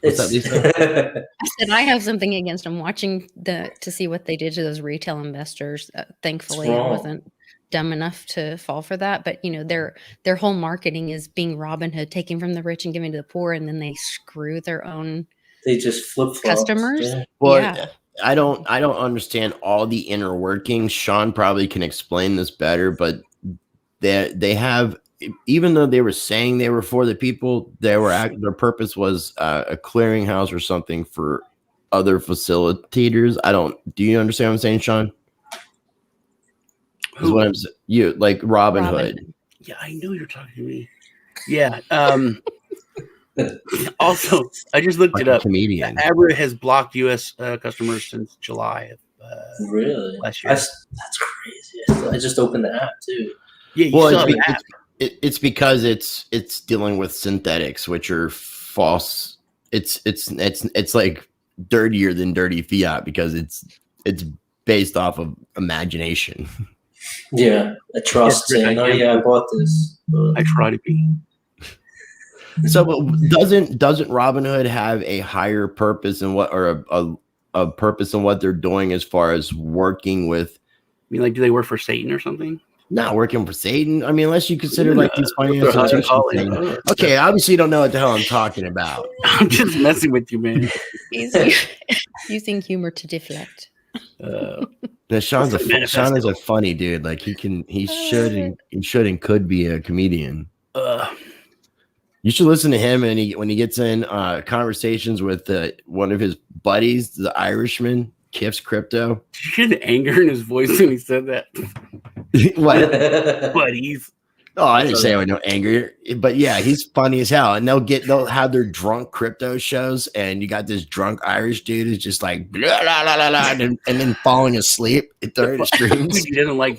What's up, Lisa? I said I have something against them. Watching to see what they did to those retail investors. Thankfully, I wasn't dumb enough to fall for that. But you know, their whole marketing is being Robinhood, taking from the rich and giving to the poor, and then they screw their own. They just flip customers. Yeah. Well, yeah. I don't understand all the inner workings. Sean probably can explain this better, but they have. Even though they were saying they were for the people, their purpose was a clearinghouse or something for other facilitators. Do you understand what I'm saying, Sean? Who? What I'm saying, you like Robinhood. Yeah, I know you're talking to me. Yeah. Also, I just looked it up. Comedian. LBRY has blocked U.S. customers since July of really last year. That's crazy. I just opened the app too. Yeah, well, it's because it's dealing with synthetics, which are false. It's like dirtier than dirty fiat because it's based off of imagination. Yeah, a trust saying, "Oh yeah, I bought this." I try to be. So doesn't Robinhood have a higher purpose in what, or a purpose in what they're doing as far as working with? I mean, like, do they work for Satan or something? Not working for Satan. I mean, unless you consider like these financial institutions thing. Okay, obviously you don't know what the hell I'm talking about. I'm just messing with you, man. He's using humor to deflect. Sean is a funny dude. Like he should and could be a comedian. You should listen to him, and when he gets in conversations with one of his buddies, the Irishman, Kiff's Crypto. Did you hear the anger in his voice when he said that? What? Buddies. Oh, I didn't say I would no anger, but yeah, he's funny as hell. And they'll have their drunk crypto shows, and you got this drunk Irish dude who's just like blah, blah, blah, blah, and then falling asleep at their streams. He doesn't like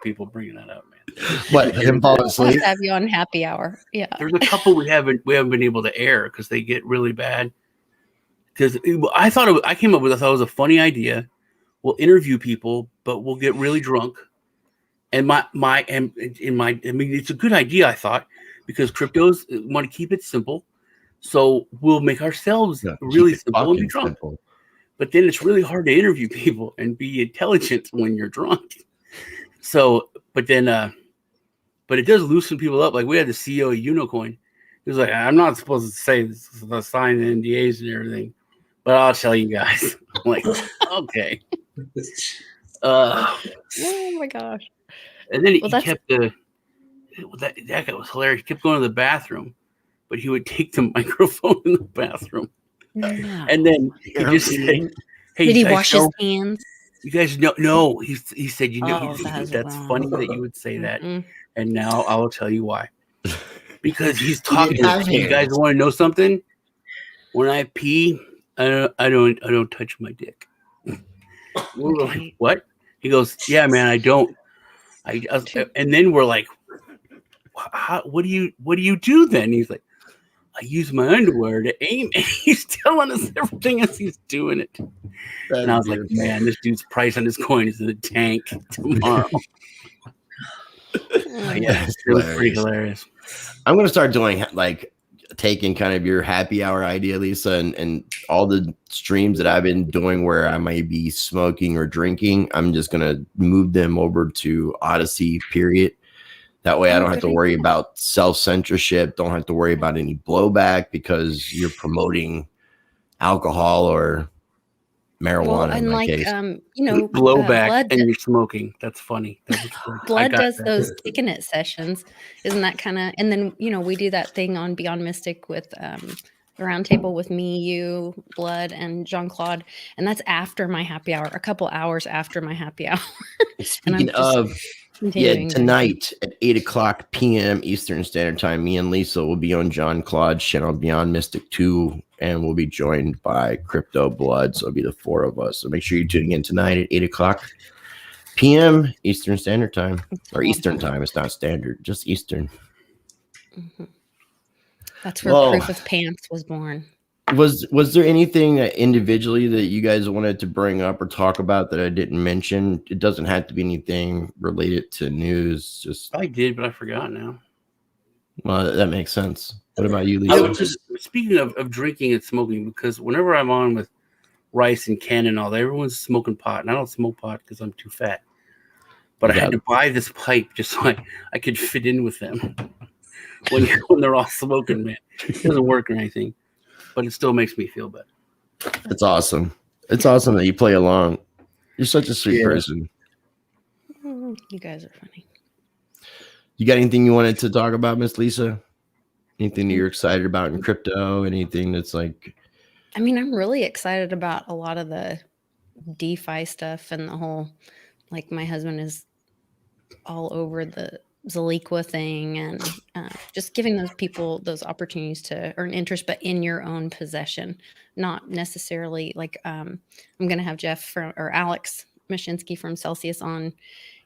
people bringing that up, man. What, him falling asleep? Let's have you on happy hour. Yeah. There's a couple we haven't been able to air because they get really bad. Because I thought it was a funny idea. We'll interview people, but we'll get really drunk. And it's a good idea, I thought, because cryptos want to keep it simple. So we'll make ourselves really simple and be drunk. Simple. But then it's really hard to interview people and be intelligent when you're drunk. So, but it does loosen people up. Like we had the CEO of Unicoin. He was like, I'm not supposed to say this, sign the NDAs and everything, but I'll tell you guys. I'm like, okay. Oh my gosh. And then he kept that guy was hilarious. He kept going to the bathroom, but he would take the microphone in the bathroom. No. And then he just said, hey, did he wash his hands? You guys know? No, he said, that's funny wrong. that you would say that. And now I will tell you why. Because he's talking. You guys want to know something? When I pee, I don't touch my dick. We're like, what? He goes, yeah, man, I don't. And then we're like, what do you do then? He's like, I use my underwear to aim, and he's telling us everything as he's doing it. And I was like, man, this dude's price on this coin is in the tank tomorrow. Yeah, it was pretty hilarious. I'm gonna start doing like taking kind of your happy hour idea, Lisa, and all the streams that I've been doing where I might be smoking or drinking. I'm just gonna move them over to Odyssey, period. That way I don't have to worry about self-censorship, don't have to worry about any blowback because you're promoting alcohol or marijuana in my case. Blowback Blood and you're smoking. That's funny. Blood does those kicking it sessions. Isn't that kind of, and then, we do that thing on Beyond Mystic with the roundtable with me, you, Blood, and Jean-Claude. And that's after my happy hour, a couple hours after my happy hour. Speaking of, tonight at 8:00 p.m. Eastern Standard Time, me and Lisa will be on Jean-Claude's channel, Beyond Mystic 2, and we'll be joined by Crypto Blood. So it'll be the four of us. So make sure you're tuning in tonight at 8:00 p.m. Eastern Standard Time, or Eastern Time. It's not standard, just Eastern. Mm-hmm. That's where Proof of Pants was born. Was there anything that individually that you guys wanted to bring up or talk about that I didn't mention? It doesn't have to be anything related to news. Just I did, but I forgot now. Well, that makes sense. What about you, Lisa? Speaking of drinking and smoking, because whenever I'm on with Rice and Ken and all that, everyone's smoking pot, and I don't smoke pot because I'm too fat. But I had to buy this pipe just so I could fit in with them when they're all smoking, man. It doesn't work or anything, but it still makes me feel better. It's awesome. It's awesome that you play along. You're such a sweet person. You guys are funny. You got anything you wanted to talk about, Miss Lisa? Anything that you're excited about in crypto? Anything that's like... I mean, I'm really excited about a lot of the DeFi stuff and the whole, like my husband is all over the Zaliqua thing and just giving those people those opportunities to earn interest, but in your own possession, not necessarily like I'm going to have Jeff or Alex Mashinsky from Celsius on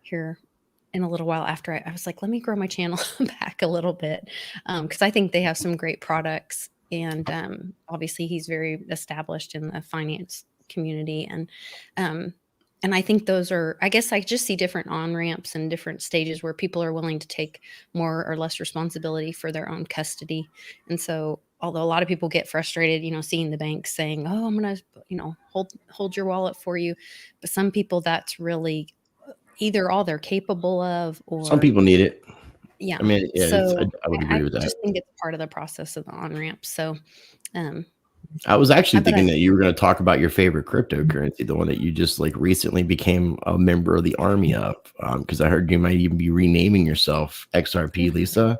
here in a little while after I was like, let me grow my channel back a little bit because I think they have some great products. And obviously he's very established in the finance community. And I think those are, I guess I just see different on-ramps and different stages where people are willing to take more or less responsibility for their own custody. And so, although a lot of people get frustrated, seeing the banks saying, oh, I'm going to, hold your wallet for you. But some people that's really either all they're capable of or some people need it. Yeah. I mean, yeah, so I would agree with that. I just think it's part of the process of the on-ramp. So, I was actually thinking that you were going to talk about your favorite cryptocurrency, the one that you just like recently became a member of the army of, because I heard you might even be renaming yourself XRP, Lisa.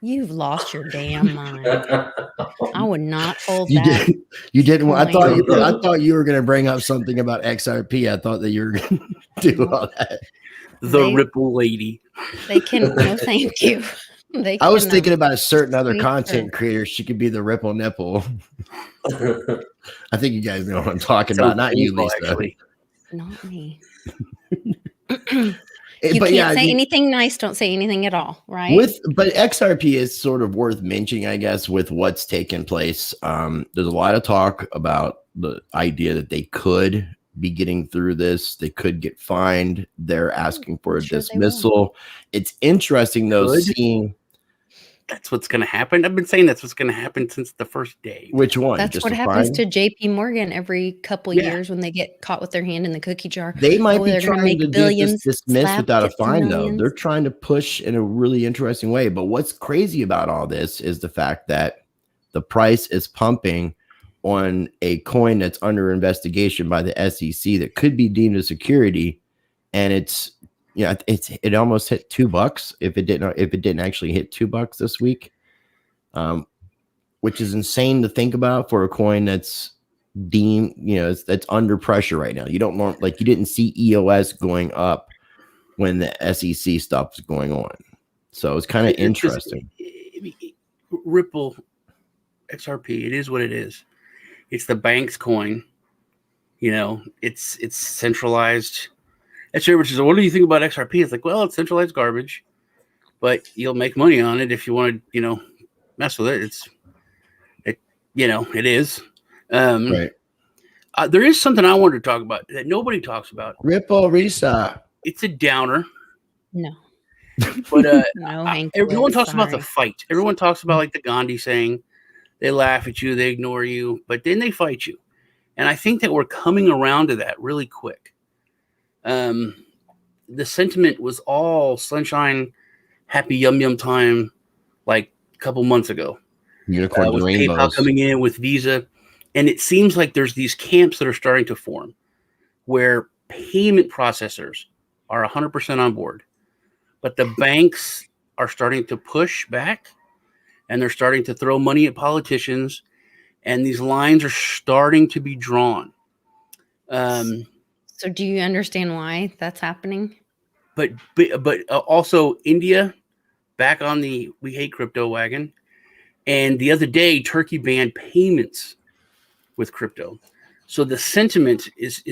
You've lost your damn mind. I would not hold you that. You didn't. I thought you were going to bring up something about XRP. I thought that you were going to do all that. The Ripple lady. They can. No, thank you. I was thinking about a certain other content creator. She could be the Ripple nipple. I think you guys know what I'm talking about. Not you, Lisa. Actually. Not me. You can't say anything nice. Don't say anything at all, right? But XRP is sort of worth mentioning, I guess, with what's taken place. There's a lot of talk about the idea that they could be getting through this. They could get fined. They're asking for a dismissal. It's interesting, though, seeing... That's what's going to happen. I've been saying that's what's going to happen since the first day. Which one? That's what happens to JP Morgan every couple years when they get caught with their hand in the cookie jar. They might be trying to just dismiss without a fine, though. They're trying to push in a really interesting way. But what's crazy about all this is the fact that the price is pumping on a coin that's under investigation by the SEC that could be deemed a security, and it's it almost hit $2 if it didn't actually hit $2 this week, which is insane to think about for a coin that's deemed that's under pressure right now. You didn't see EOS going up when the SEC stuff is going on, so it's kind of interesting. Ripple XRP, it is what it is. It's the bank's coin. It's centralized. Which is, what do you think about XRP? It's like, well, it's centralized garbage, but you'll make money on it if you want to, mess with it. it is. Right. There is something I wanted to talk about that nobody talks about. Ripple Risa. It's a downer. No. But No, Hank. everyone talks about the sorry. fight. Everyone talks about like the Gandhi saying, they laugh at you, they ignore you, but then they fight you. And I think that we're coming around to that really quick. The sentiment was all sunshine, happy yum time, like a couple months ago. Unicorns With and PayPal rainbows. coming in, with Visa. And it seems like there's these camps that are starting to form where payment processors are 100% on board. But the banks are starting to push back, and they're starting to throw money at politicians, and these lines are starting to be drawn. So do you understand why that's happening? But also India back on the we hate crypto wagon. And the other day, Turkey banned payments with crypto. So the sentiment is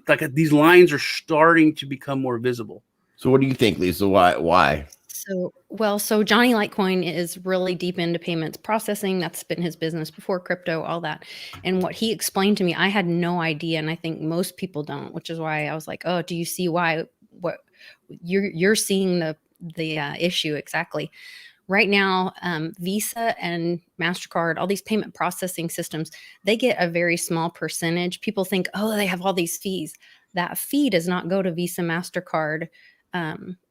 like these lines are starting to become more visible. So what do you think, Lisa? Why? So Johnny Litecoin is really deep into payments processing. That's been his business before crypto, all that. And what he explained to me, I had no idea, and I think most people don't, which is why I was like, "Oh, do you see why? What you're seeing the issue exactly?" Right now, Visa and MasterCard, all these payment processing systems, they get a very small percentage. People think, oh, they have all these fees. That fee does not go to Visa, MasterCard,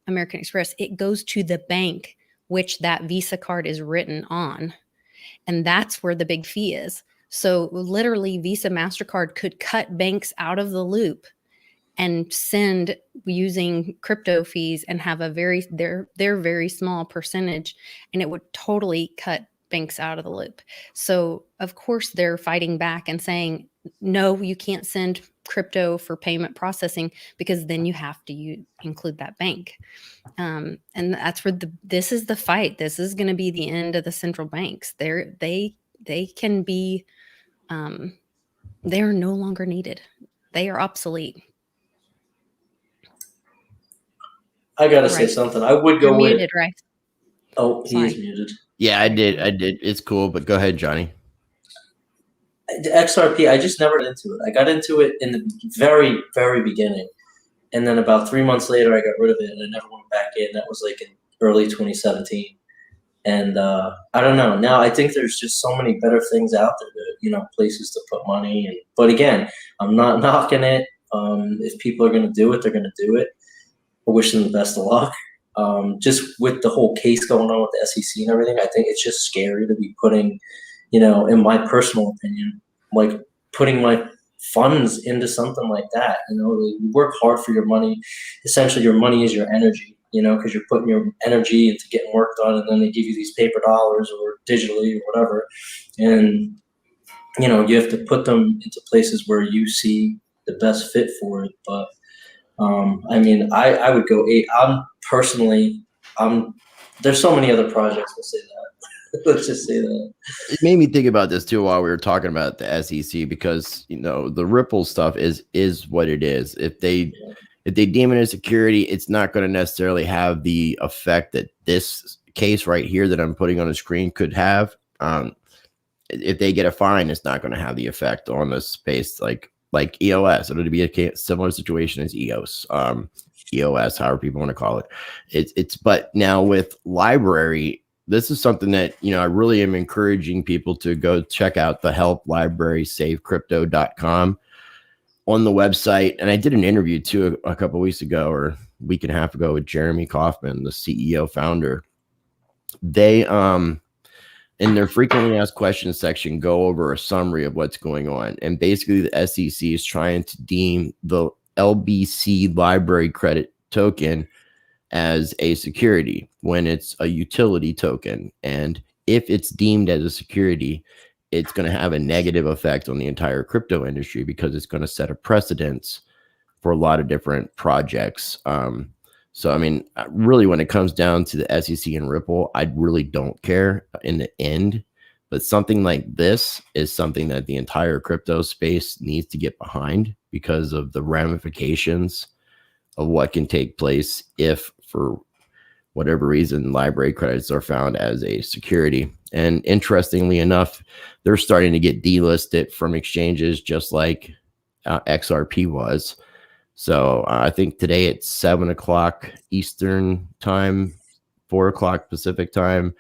American Express. It goes to the bank, which that Visa card is written on. And that's where the big fee is. So literally, Visa, MasterCard could cut banks out of the loop and send using crypto fees and have their very small percentage, and it would totally cut banks out of the loop. So of course they're fighting back and saying, no, you can't send crypto for payment processing because then you have to include that bank. And that's where this is the fight. This is going to be the end of the central banks. They can be, they are no longer needed. They are obsolete. I gotta say something. I would go You're with. muted, right? Oh, he is muted. Yeah, I did. It's cool, but go ahead, Johnny. The XRP, I just never got into it. I got into it in the very, very beginning. And then about 3 months later, I got rid of it and I never went back in. That was like in early 2017. And I don't know. Now I think there's just so many better things out there, places to put money. But again, I'm not knocking it. If people are going to do it, they're going to do it. I wish them the best of luck. Just with the whole case going on with the SEC and everything, I think it's just scary to be putting, in my personal opinion, like putting my funds into something like that. You work hard for your money. Essentially, your money is your energy, because you're putting your energy into getting work done, and then they give you these paper dollars or digitally or whatever. And, you have to put them into places where you see the best fit for it. But I would go 8. There's so many other projects. We'll say that. Let's just say that. It made me think about this too while we were talking about the SEC, because the Ripple stuff is what it is. If they deem it a security, it's not going to necessarily have the effect that this case right here that I'm putting on the screen could have. If they get a fine, it's not going to have the effect on the space like EOS. It'll be a similar situation as EOS, EOS, however people want to call it. But now with LBRY, this is something that, I really am encouraging people to go check out the help library, savecrypto.com on the website. And I did an interview too a couple of weeks ago or a week and a half ago with Jeremy Kaufman, the CEO founder. They, in their frequently asked questions section, go over a summary of what's going on. And basically the SEC is trying to deem the LBC library credit token as a security when it's a utility token. And if it's deemed as a security, it's going to have a negative effect on the entire crypto industry because it's going to set a precedence for a lot of different projects. So, really, when it comes down to the SEC and Ripple, I really don't care in the end. But something like this is something that the entire crypto space needs to get behind because of the ramifications of what can take place if, for whatever reason, library credits are found as a security. And interestingly enough, they're starting to get delisted from exchanges, just like XRP was. So I think today at 7 o'clock Eastern time, 4 o'clock Pacific time,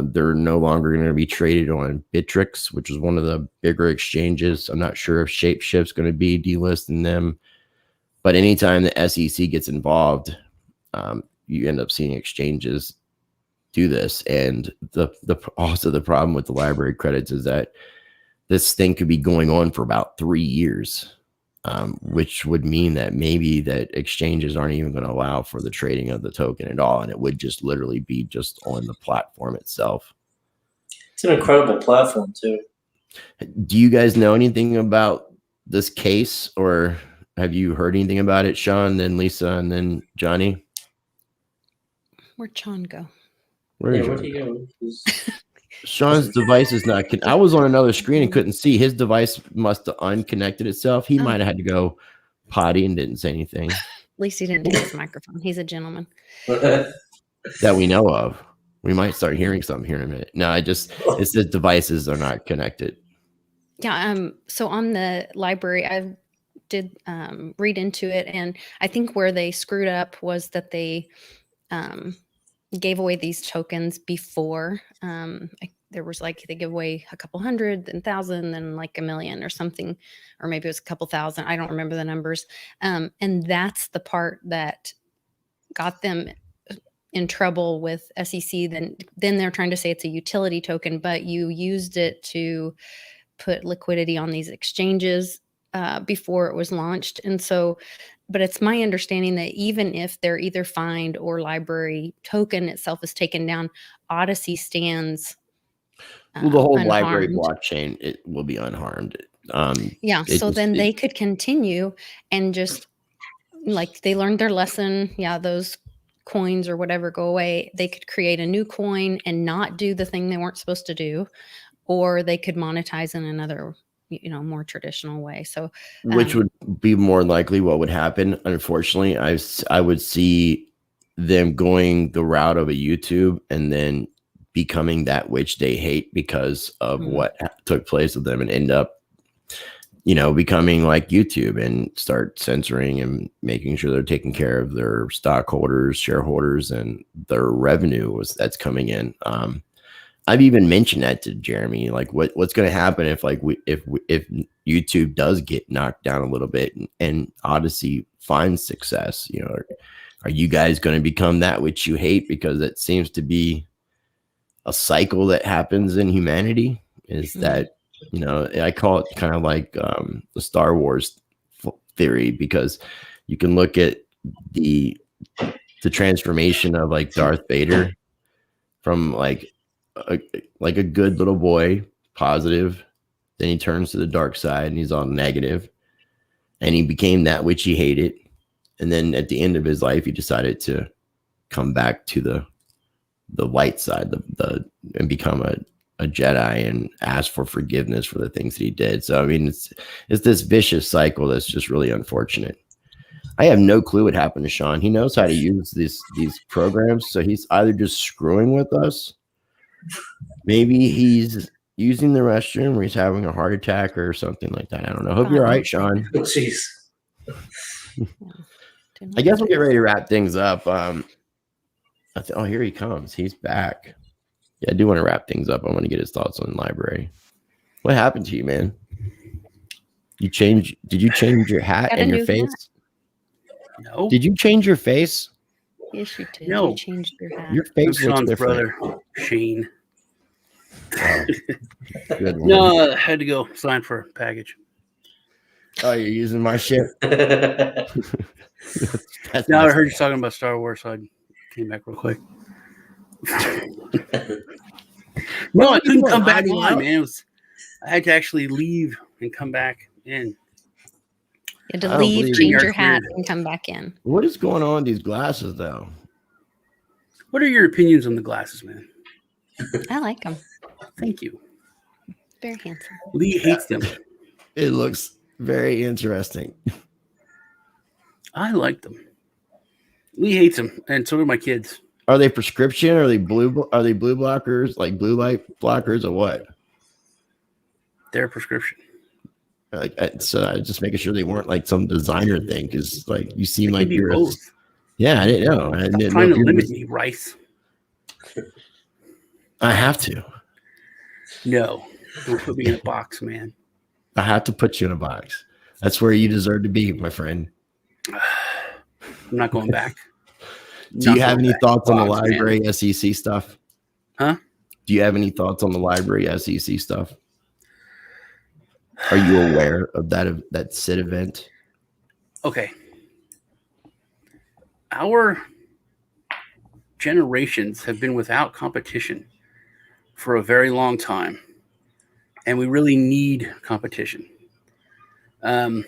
they're no longer going to be traded on Bittrex, which is one of the bigger exchanges. I'm not sure if Shapeshift's going to be delisting them, but anytime the SEC gets involved, you end up seeing exchanges do this. And also the problem with the library credits is that this thing could be going on for about 3 years, which would mean that maybe that exchanges aren't even going to allow for the trading of the token at all. And it would just literally be just on the platform itself. It's an incredible platform too. Do you guys know anything about this case, or have you heard anything about it, Sean, then Lisa, and then Johnny? Where'd Sean go? Where'd he go? Sean's device is not. I was on another screen and couldn't see. His device must have unconnected itself. He might have had to go potty and didn't say anything. At least he didn't take his microphone. He's a gentleman. That we know of. We might start hearing something here in a minute. No, it says devices are not connected. Yeah. So on the library, I did read into it, and I think where they screwed up was that they gave away these tokens before. There was like, they give away a couple hundred, then 1,000, then like 1 million or something, or maybe it was a couple thousand. I don't remember the numbers. And that's the part that got them in trouble with SEC. Then they're trying to say it's a utility token, but you used it to put liquidity on these exchanges before it was launched. And so, but it's my understanding that even if they're either fined or library token itself is taken down, Odyssey stands well, the whole unharmed. library blockchain, it will be unharmed. So then they could continue and just like they learned their lesson. Yeah, those coins or whatever go away. They could create a new coin and not do the thing they weren't supposed to do, or they could monetize in another, more traditional way. So, which would be more likely what would happen. Unfortunately, I would see them going the route of a YouTube and then becoming that which they hate because of what took place with them, and end up, becoming like YouTube and start censoring and making sure they're taking care of their stockholders, shareholders, and their revenue that's coming in. I've even mentioned that to Jeremy, like what's going to happen if if YouTube does get knocked down a little bit and Odyssey finds success, are you guys going to become that which you hate? Because it seems to be a cycle that happens in humanity, is that, I call it kind of like the Star Wars theory, because you can look at the transformation of like Darth Vader from like a good little boy, positive, then he turns to the dark side and he's all negative, and he became that which he hated, and then at the end of his life he decided to come back to the light side, and become a Jedi and ask for forgiveness for the things that he did. So I mean, it's this vicious cycle that's just really unfortunate. I have no clue what happened to Sean. He knows how to use these programs, so he's either just screwing with us, maybe he's using the restroom, or he's having a heart attack or something like that. I don't know. Hope you're all right, Sean. Oh, jeez. I guess we'll get ready to wrap things up. Oh, here he comes. He's back. Yeah, I do want to wrap things up. I want to get his thoughts on the library. What happened to you, man? Did you change your hat and your face? Hat. No. Did you change your face? Yes, you did. No. You changed your hat. Your face looks Sean's different. brother, Shane. Oh, good one. No, I had to go sign for a package. Oh, you're using my shit? That's No, I nice. heard you talking about Star Wars, so I came back real quick. No, I couldn't come back on, man. I had to actually leave and come back in. You had to I don't leave, believe change it. your hat, and come back in. What is going on with these glasses, though? What are your opinions on the glasses, man? I like them. Thank you. Very handsome. Lee hates them. It looks very interesting. I like them. Lee hates them, and so do my kids. Are they prescription? Are they blue? Are they blue blockers? Like blue light blockers or what? They're prescription. Like, so I just making sure they weren't like some designer thing, because like you seem like you're both. Yeah, I didn't know. I didn't Trying know to limit me, Rice. I have to. No, don't put me in a box, man. I have to put you in a box. That's where you deserve to be, my friend. I'm not going back. Do you have any thoughts on the LBRY SEC stuff? Huh? Do you have any thoughts on the LBRY SEC stuff? Are you aware of that SID event? Okay. Our generations have been without competition for a very long time, and we really need competition. I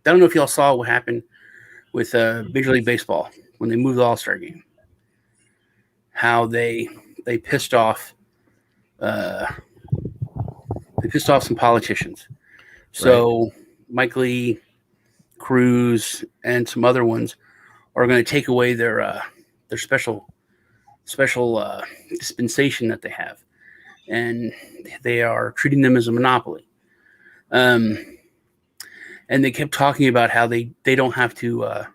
don't know if y'all saw what happened with Major League Baseball when they moved the All-Star game. How they pissed off some politicians. So right. Mike Lee, Cruz, and some other ones are going to take away their special dispensation that they have, and they are treating them as a monopoly. And they kept talking about how they don't have to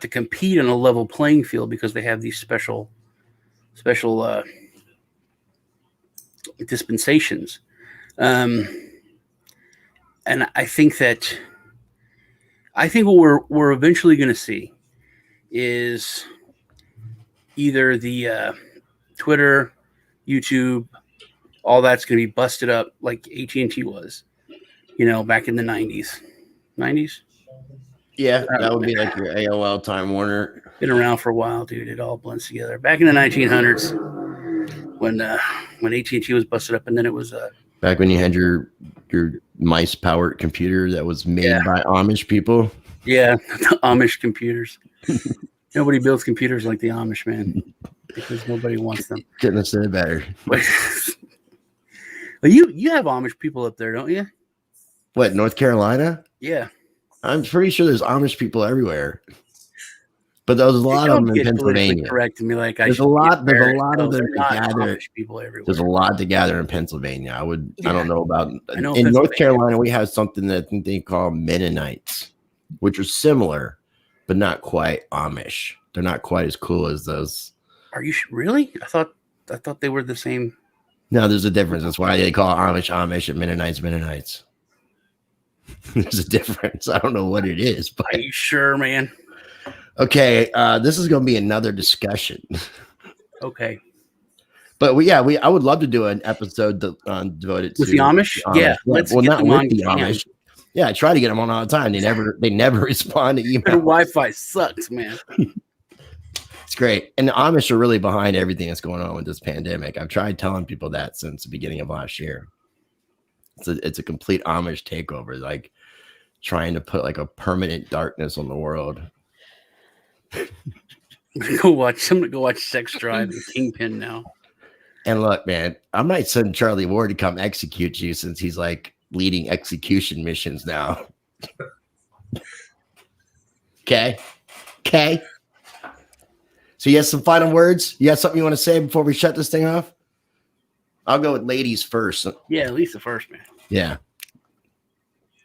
compete on a level playing field because they have these special dispensations. And I think what we're eventually going to see is either the Twitter, YouTube, all that's going to be busted up like AT&T was, back in the 90s. Yeah, that would be like your AOL Time Warner. Been around for a while, dude. It all blends together. Back in the 1900s, when AT&T was busted up, and then it was back when you had your mice-powered computer that was made by Amish people. Yeah, the Amish computers. Nobody builds computers like the Amish, man, because nobody wants them. Couldn't have said it better. Well, you have Amish people up there, don't you? What, North Carolina? Yeah. I'm pretty sure there's Amish people everywhere. But there's a lot of them in Pennsylvania. Correct me, like there's a lot of them to gather. People everywhere. There's a lot to gather in Pennsylvania. I don't know about. In North Carolina, we have something that I think they call Mennonites, which are similar, but not quite Amish. They're not quite as cool as those. Are you really? I thought they were the same. No, there's a difference. That's why they call Amish and Mennonites. There's a difference. I don't know what it is, but are you sure, man? Okay, this is going to be another discussion. Okay, but I would love to do an episode devoted with the Amish. Yeah, let's not with the Amish. Yeah, I try to get them on all the time. They never respond to email. Their Wi-Fi sucks, man. It's great, and the Amish are really behind everything that's going on with this pandemic. I've tried telling people that since the beginning of last year. It's a complete Amish takeover, like trying to put like a permanent darkness on the world. I'm gonna go watch Sex Drive and Kingpin now. And look, man, I might send Charlie Ward to come execute you since he's like leading execution missions now. Okay. So you have some final words? You got something you want to say before we shut this thing off? I'll go with ladies first. Yeah, Lisa first, man. Yeah.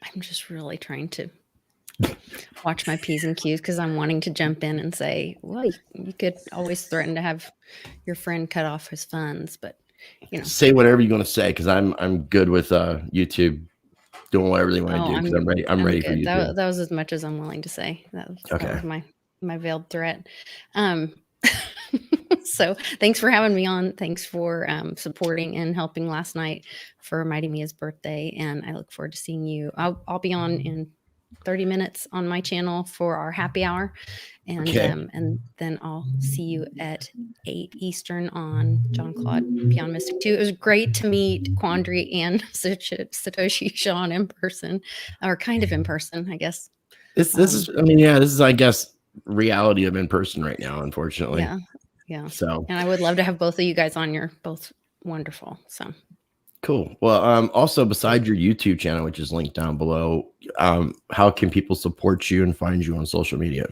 I'm just really trying to watch my P's and Q's because I'm wanting to jump in and say, well, you could always threaten to have your friend cut off his funds, but say whatever you're going to say because I'm good with YouTube doing whatever they want to do because I'm ready. I'm ready for YouTube. That was as much as I'm willing to say. That was my veiled threat. So thanks for having me on. Thanks for supporting and helping last night for Mighty Mia's birthday. And I look forward to seeing you. I'll be on in 30 minutes on my channel for our happy hour. And and then I'll see you at 8 Eastern on John Claude Beyond Mystic 2. It was great to meet Quandary and Satoshi Sean in person, or kind of in person, I guess. This is, I guess, reality of in person right now, unfortunately. Yeah. So, and I would love to have both of you guys on. You're both wonderful. So cool. Well, also besides your YouTube channel, which is linked down below, how can people support you and find you on social media?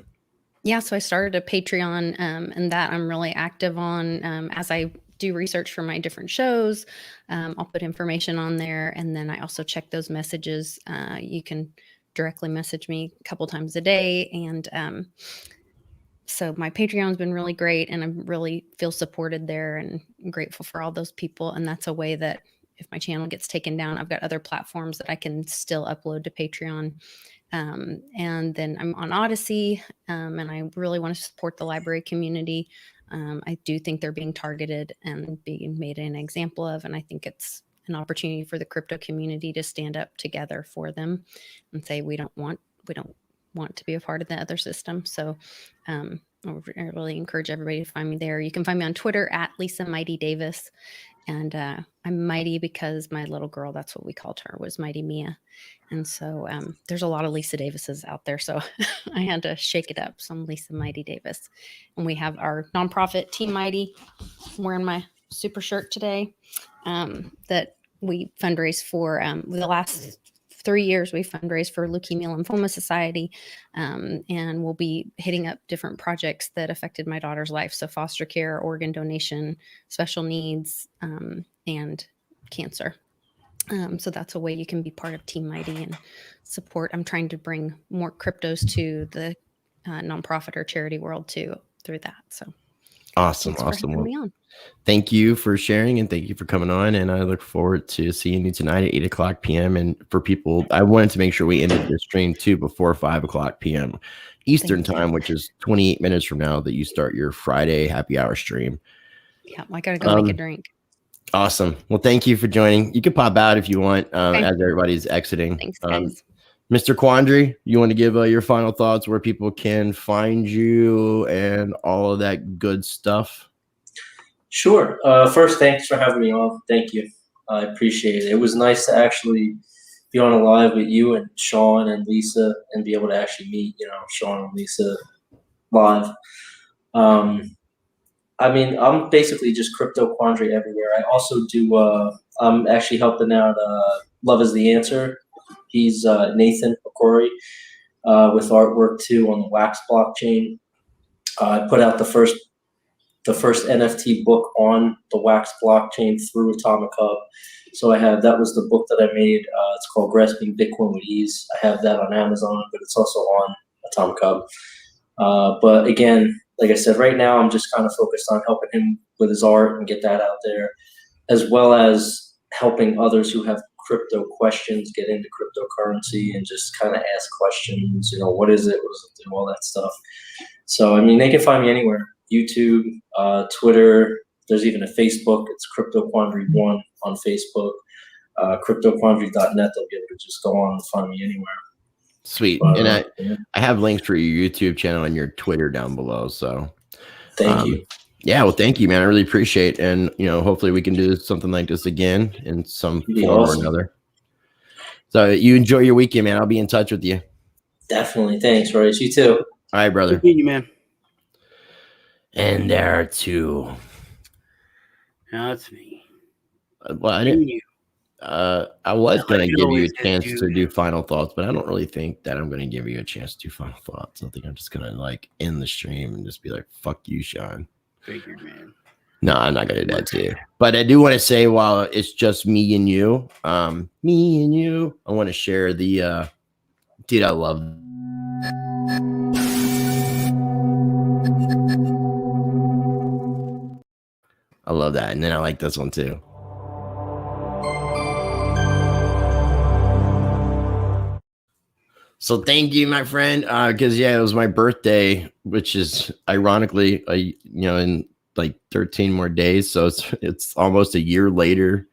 Yeah, so I started a Patreon, and that I'm really active on as I do research for my different shows. I'll put information on there, and then I also check those messages. You can directly message me a couple times a day, and so my Patreon's been really great, and I really feel supported there, and I'm grateful for all those people. And that's a way that if my channel gets taken down, I've got other platforms that I can still upload to Patreon. And then I'm on Odyssey, and I really want to support the library community. I do think they're being targeted and being made an example of, and I think it's an opportunity for the crypto community to stand up together for them and say we don't want to be a part of the other system. So I really encourage everybody to find me there. You can find me on Twitter at Lisa Mighty Davis. And I'm Mighty because my little girl, that's what we called her, was Mighty Mia. And so there's a lot of Lisa Davises out there. So I had to shake it up. So I'm Lisa Mighty Davis. And we have our nonprofit Team Mighty. I'm wearing my super shirt today that we fundraise for. The last 3 years, we fundraised for Leukemia Lymphoma Society, and we'll be hitting up different projects that affected my daughter's life. So foster care, organ donation, special needs, and cancer. So that's a way you can be part of Team Mighty and support. I'm trying to bring more cryptos to the nonprofit or charity world too through that. So awesome. Thanks for having me on. Thank you for sharing, and thank you for coming on. And I look forward to seeing you tonight at 8:00 p.m. And for people, I wanted to make sure we ended the stream too before 5:00 p.m. Eastern time, which is 28 minutes from now, that you start your Friday happy hour stream. Yeah, I gotta go make a drink. Awesome. Well, thank you for joining. You can pop out if you want Okay. as everybody's exiting. Thanks, guys. Mr. Quandary, you want to give your final thoughts where people can find you and all of that good stuff? Sure. First, thanks for having me on. Thank you. I appreciate it. It was nice to actually be on a live with you and Sean and Lisa and be able to actually meet, Sean and Lisa live. I mean, I'm basically just crypto Quandary everywhere. I also do, I'm actually helping out Love is the Answer. He's Nathan Okori with artwork too on the Wax blockchain. I put out the first NFT book on the Wax blockchain through Atomic Hub. So that was the book that I made. It's called Grasping Bitcoin with Ease. I have that on Amazon, but it's also on Atomic Hub. But again, like I said, right now I'm just kind of focused on helping him with his art and get that out there, as well as helping others who have crypto questions get into cryptocurrency and just kind of ask questions. What is it? What does it do? All that stuff. So, I mean, they can find me anywhere. YouTube, Twitter. There's even a Facebook. It's Crypto Quandary 1 on Facebook. CryptoQuandary.net. They'll be able to just go on and find me anywhere. Sweet. And I have links for your YouTube channel and your Twitter down below. So thank you. Yeah, well, thank you, man. I really appreciate it. And, hopefully we can do something like this again in some form or another. So you enjoy your weekend, man. I'll be in touch with you. Definitely. Thanks, Royce. You too. All right, brother. Good you, man. And there are two. No, it's me. Well, I didn't. I was going to give you a chance to do final thoughts, but I don't really think that I'm going to give you a chance to do final thoughts. I think I'm just going to end the stream and just be like, fuck you, Sean. Figured, man. No, I'm not going to do that to you. But I do want to say, while it's just me and you, I want to share the, dude, I love that. And then I like this one too. So thank you, my friend. Because it was my birthday, which is ironically, in 13 more days. So it's almost a year later.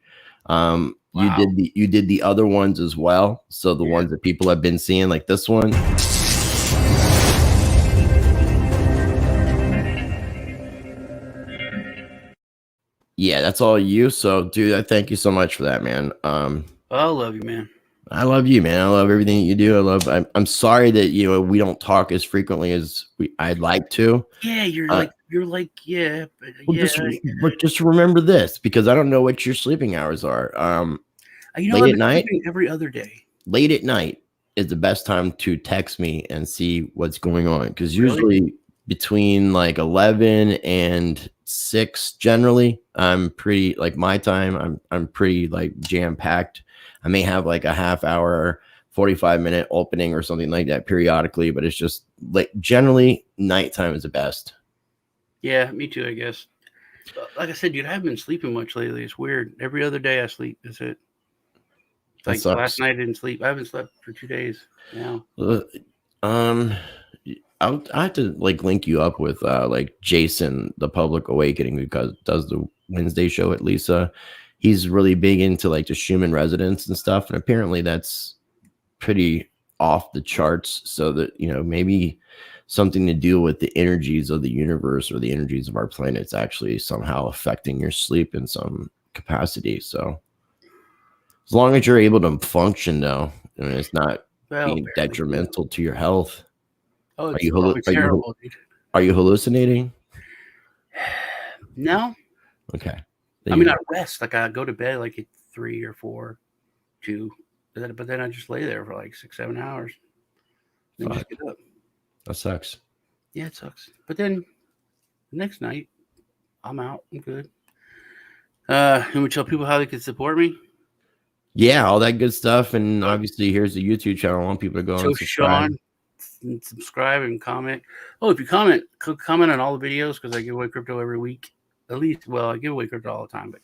Wow. You did the other ones as well. So the ones that people have been seeing, like this one. Yeah, that's all you. So, dude, I thank you so much for that, man. I love you, man. I love you, man. I love everything that you do. I'm sorry that we don't talk as frequently as I'd like to. Yeah, But just remember this, because I don't know what your sleeping hours are. Late at night, every other day. Late at night is the best time to text me and see what's going on, because usually between like 11 and 6 generally. I'm pretty like my time. I'm pretty like jam packed. I may have like a half hour, 45-minute opening or something like that periodically, but it's just like generally nighttime is the best. Yeah, me too, I guess. Like I said, dude, I haven't been sleeping much lately. It's weird. Every other day I sleep. That's it. Like last night I didn't sleep. I haven't slept for 2 days now. I have to like link you up with like Jason, the Public Awakening, because does the Wednesday show at Lisa. He's really big into like the Schumann resonance and stuff, and apparently that's pretty off the charts. So that, you know, maybe something to do with the energies of the universe or the energies of our planets actually somehow affecting your sleep in some capacity. So as long as you're able to function, though, I mean, it's not being detrimental to your health. Oh, it's probably terrible, dude. Are you hallucinating? No. Okay. I mean, I rest. Like I go to bed like at 3 or 4, 2, but then I just lay there for like 6, 7 hours. Then just get up. That sucks. Yeah, it sucks. But then the next night, I'm out. I'm good. Can we tell people how they can support me? Yeah, all that good stuff. And obviously, here's the YouTube channel. I want people to go and subscribe. Sean, and subscribe and comment. Oh, if you comment on all the videos, because I give away crypto every week. At least, well, I give away crypto all the time, but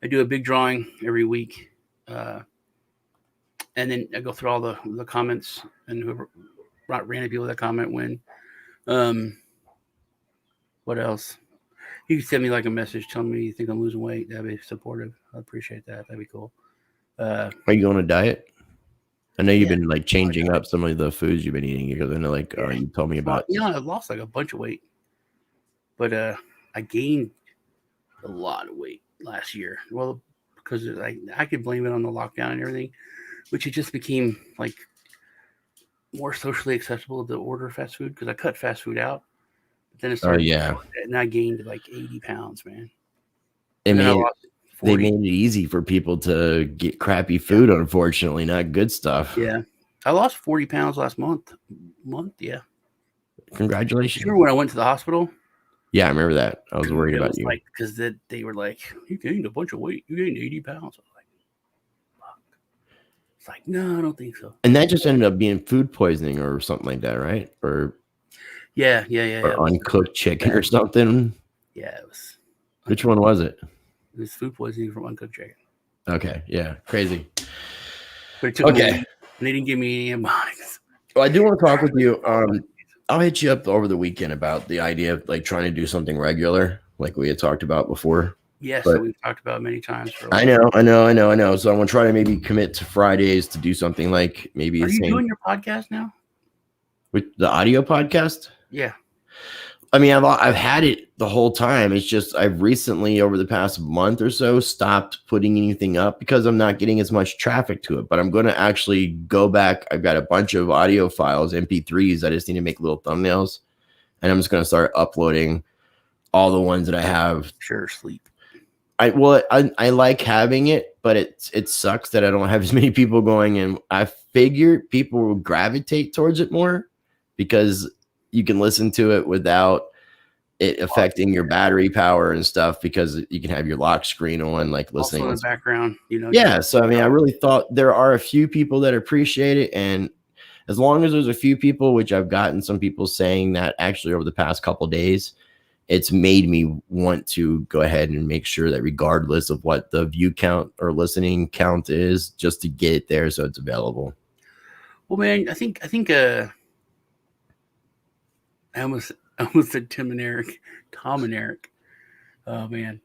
I do a big drawing every week. And then I go through all the comments, and whoever random people that comment win. What else? You can send me like a message telling me you think I'm losing weight. That'd be supportive. I appreciate that. That'd be cool. Are you on a diet? I know you've been like changing up some of the foods you've been eating. You're gonna like you told me about. You know, I lost like a bunch of weight, but I gained a lot of weight last year. Well, because I could blame it on the lockdown and everything, which it just became like more socially acceptable to order fast food because I cut fast food out. But then it started, and I gained like 80 pounds, man. They made it easy for people to get crappy food, unfortunately, not good stuff. Yeah. I lost 40 pounds last month. Yeah. Congratulations. Remember when I went to the hospital? Yeah, I remember that. I was worried about you. Like, because they were like, you gained a bunch of weight. You gained 80 pounds. I was like, fuck. It's like, no, I don't think so. And that just ended up being food poisoning or something like that, right? Or yeah. Or uncooked chicken or something. Yeah, it was. Which one was it? It was food poisoning from uncooked chicken. Okay, yeah, crazy. But it took me, and they didn't give me antibiotics. Well, I do want to talk with you. I'll hit you up over the weekend about the idea of like trying to do something regular, like we had talked about before. Yes, so we've talked about it many times. I know. So I'm gonna try to maybe commit to Fridays to do something like maybe. Are you doing your podcast now? With the audio podcast? Yeah. I mean, I've had it the whole time. It's just I've recently, over the past month or so, stopped putting anything up because I'm not getting as much traffic to it. But I'm going to actually go back. I've got a bunch of audio files, MP3s. I just need to make little thumbnails. And I'm just going to start uploading all the ones that I have. Sure, sleep. I like having it, but it sucks that I don't have as many people going. And I figure people will gravitate towards it more because you can listen to it without it affecting your battery power and stuff because you can have your lock screen on, like listening also in the background, you know. Yeah. So, I mean, I really thought there are a few people that appreciate it. And as long as there's a few people, which I've gotten some people saying that actually over the past couple of days, it's made me want to go ahead and make sure that regardless of what the view count or listening count is, just to get it there so it's available. Well, man, I think I almost said Tom and Eric. Oh man,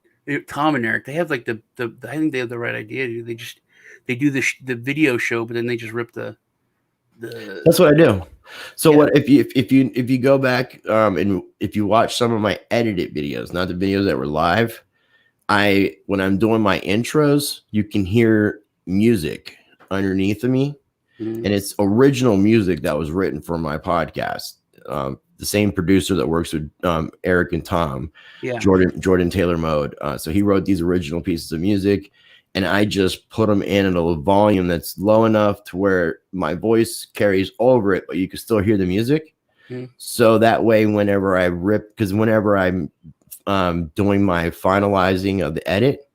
Tom and Eric. They have like the I think they have the right idea. They do the video show, but then they just rip the. That's what I do. So what if you go back and if you watch some of my edited videos, not the videos that were live, when I'm doing my intros, you can hear music underneath of me, and it's original music that was written for my podcast. The same producer that works with Eric and Tom, Jordan Taylor Mode. So he wrote these original pieces of music, and I just put them in at a volume that's low enough to where my voice carries over it, but you can still hear the music. So that way, whenever I rip, because whenever I'm doing my finalizing of the edit,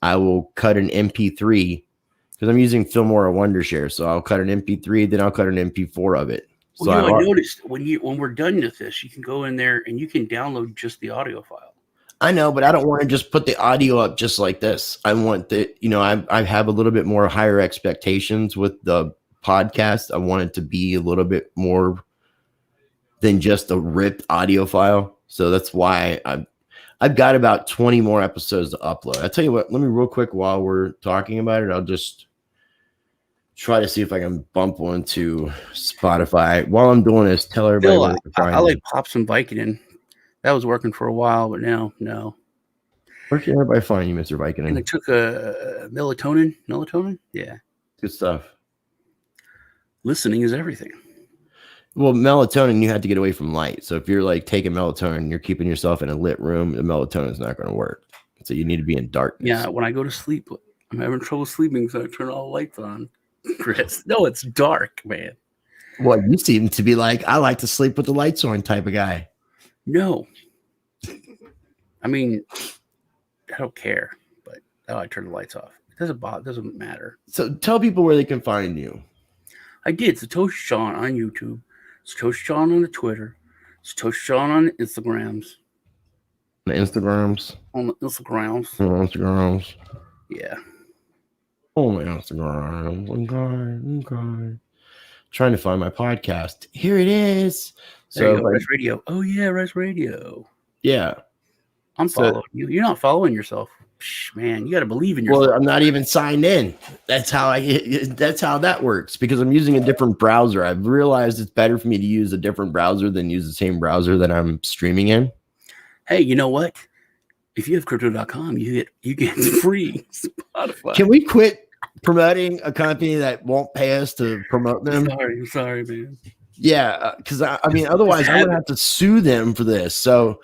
I will cut an MP3 because I'm using Filmora Wondershare. So I'll cut an MP3, then I'll cut an MP4 of it. Well, So I noticed when we're done with this, you can go in there and you can download just the audio file. I know, but I don't want to just put the audio up just like this. I want the, I have a little bit more higher expectations with the podcast. I want it to be a little bit more than just a ripped audio file. So that's why I've got about 20 more episodes to upload. I tell you what, let me real quick while we're talking about it, I'll just try to see if I can bump one to Spotify. While I'm doing this, tell everybody where they can find I like pop some Vicodin. That was working for a while, but now no. Where can everybody find you, Mr. Vicodin? And I took a melatonin. Melatonin? Yeah. Good stuff. Listening is everything. Well, melatonin, you have to get away from light. So if you're like taking melatonin, you're keeping yourself in a lit room, the melatonin is not going to work. So you need to be in darkness. Yeah, when I go to sleep, I'm having trouble sleeping, so I turn all the lights on. Chris, no, it's dark, man. Well, you seem to be like, I like to sleep with the lights on type of guy. No. I mean, I don't care, but I turn the lights off. It doesn't matter. So tell people where they can find you. I did. Satoshi Sean on YouTube. Satoshi Sean on the Twitter. Satoshi Sean on the Instagrams. The Instagrams. On the Instagrams. Instagrams. Yeah. Oh, my Instagram. Okay. Trying to find my podcast. Here it is. So Res Radio. Oh yeah, Res Radio. Yeah. I'm following you. You're not following yourself. Psh, man, you got to believe in yourself. Well, I'm not even signed in. That's how that works because I'm using a different browser. I've realized it's better for me to use a different browser than use the same browser that I'm streaming in. Hey, you know what? If you have crypto.com, you get free Spotify. Can we quit promoting a company that won't pay us to promote them? I'm sorry, man. Yeah, because I mean, otherwise I'm gonna have to sue them for this. So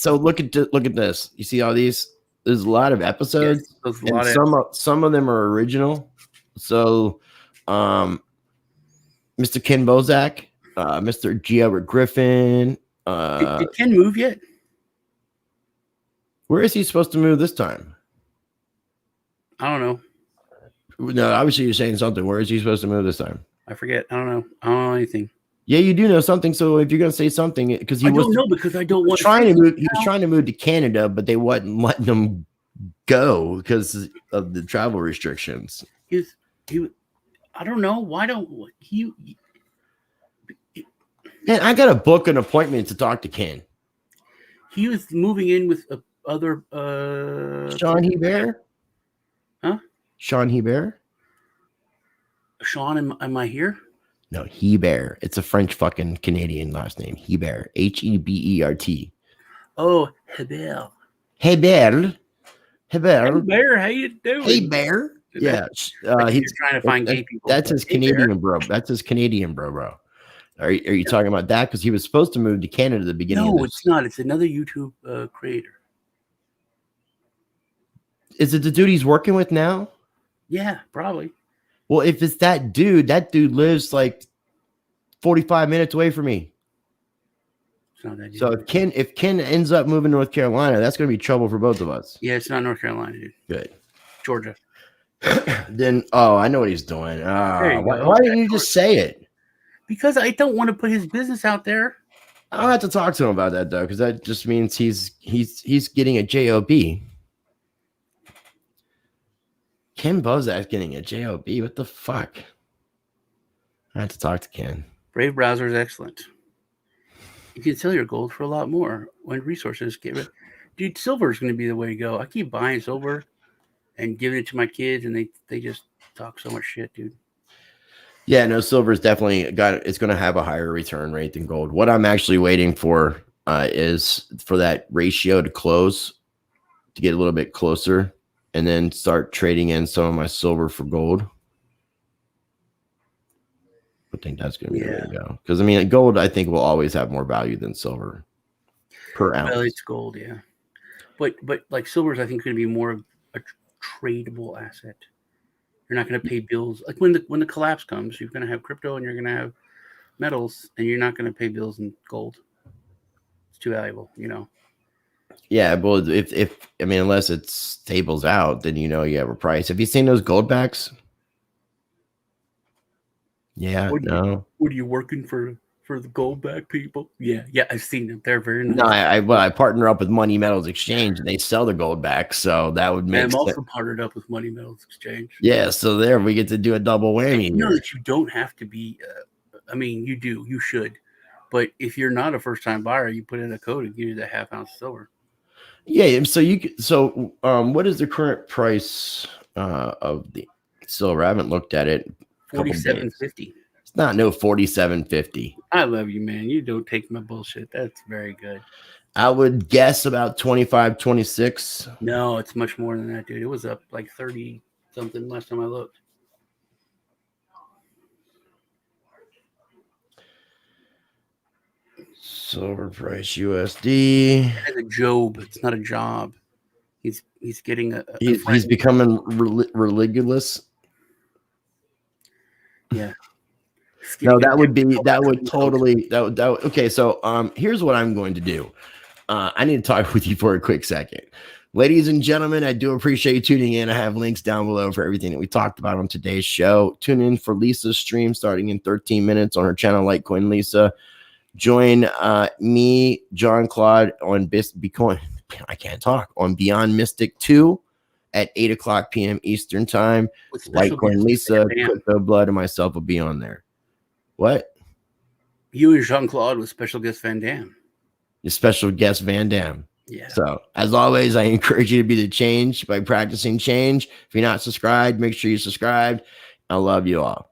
look at this. You see all these? There's a lot of episodes. Yes, and some of them are original. So, Mr. Ken Bozak, Mr. G. Albert Griffin. Did Ken move yet? Where is he supposed to move this time? I don't know. No, obviously you're saying something. Where is he supposed to move this time? I forget. I don't know. I don't know anything. Yeah, you do know something. So if you're gonna say something, because I don't know because I don't want trying to move. He was trying to move to Canada, but they wasn't letting him go because of the travel restrictions. He. I don't know. Why don't he? Man, I gotta book an appointment to talk to Ken. He was moving in with other Sean Hebert. Huh? Sean Hebert. Sean, am I here? No, Hebert. It's a French fucking Canadian last name. Hebert. Hebert. Oh, Hebert. Hebert. Hey, Bear, how you doing? Hey, Bear. Yeah. He's trying to find gay people. That's his Canadian bro. That's his Canadian bro. Are you talking about that? Because he was supposed to move to Canada at the beginning. No, it's not. It's another YouTube creator. Is it the dude he's working with now? Yeah, probably. Well, if it's that dude lives like 45 minutes away from me. It's not that dude. So if Ken ends up moving to North Carolina, that's going to be trouble for both of us. Yeah, it's not North Carolina, dude. Good. Georgia. Then, I know what he's doing. Why didn't you just say it? Because I don't want to put his business out there. I'll have to talk to him about that though, because that just means he's getting a job. Ken Bozak's getting a job. What the fuck? I have to talk to Ken. Brave browser is excellent. You can sell your gold for a lot more when resources get rid. Dude, silver is going to be the way to go. I keep buying silver and giving it to my kids, and they just talk so much shit, dude. Yeah, no, silver's definitely it's going to have a higher return rate than gold. What I'm actually waiting for is for that ratio to close, to get a little bit closer, and then start trading in some of my silver for gold. I think that's going to be the way to go. Because, I mean, gold, I think, will always have more value than silver per ounce. Well, it's gold, yeah. But like silver is, I think, going to be more of a tradable asset. You're not going to pay bills. Like when the collapse comes, you're going to have crypto and you're going to have metals, and you're not going to pay bills in gold. It's too valuable, Yeah, well, if I mean, unless it stables out, then you have a price. Have you seen those gold backs? Yeah, no. What are you working for the gold back people? Yeah, I've seen them. They're very nice. No, I partner up with Money Metals Exchange, and they sell the gold back, so that would make I'm also partnered up with Money Metals Exchange. Yeah, so there we get to do a double whammy. You know that you don't have to be. I mean, you should, but if you're not a first-time buyer, you put in a code and give you the half-ounce silver. Yeah, so what is the current price of the silver? I haven't looked at it. $47.50. It's not no $47.50. I love you, man. You don't take my bullshit. That's very good. I would guess about 25, 26. No, it's much more than that, dude. It was up like 30 something last time I looked. Silver price USD. It's a job. It's not a job. He's getting he's becoming religious. Yeah. No, okay. So here's what I'm going to do. I need to talk with you for a quick second. Ladies and gentlemen, I do appreciate you tuning in. I have links down below for everything that we talked about on today's show. Tune in for Lisa's stream starting in 13 minutes on her channel, Litecoin Lisa. Join me, John Claude, on Bitcoin. I can't talk. On Beyond Mystic 2 at 8 o'clock p.m. Eastern Time. Litecoin Lisa, Crypto Blood, and myself will be on there. What? You and Jean-Claude with special guest Van Dam. Your special guest Van Dam. Yeah. So, as always, I encourage you to be the change by practicing change. If you're not subscribed, make sure you're subscribed. I love you all.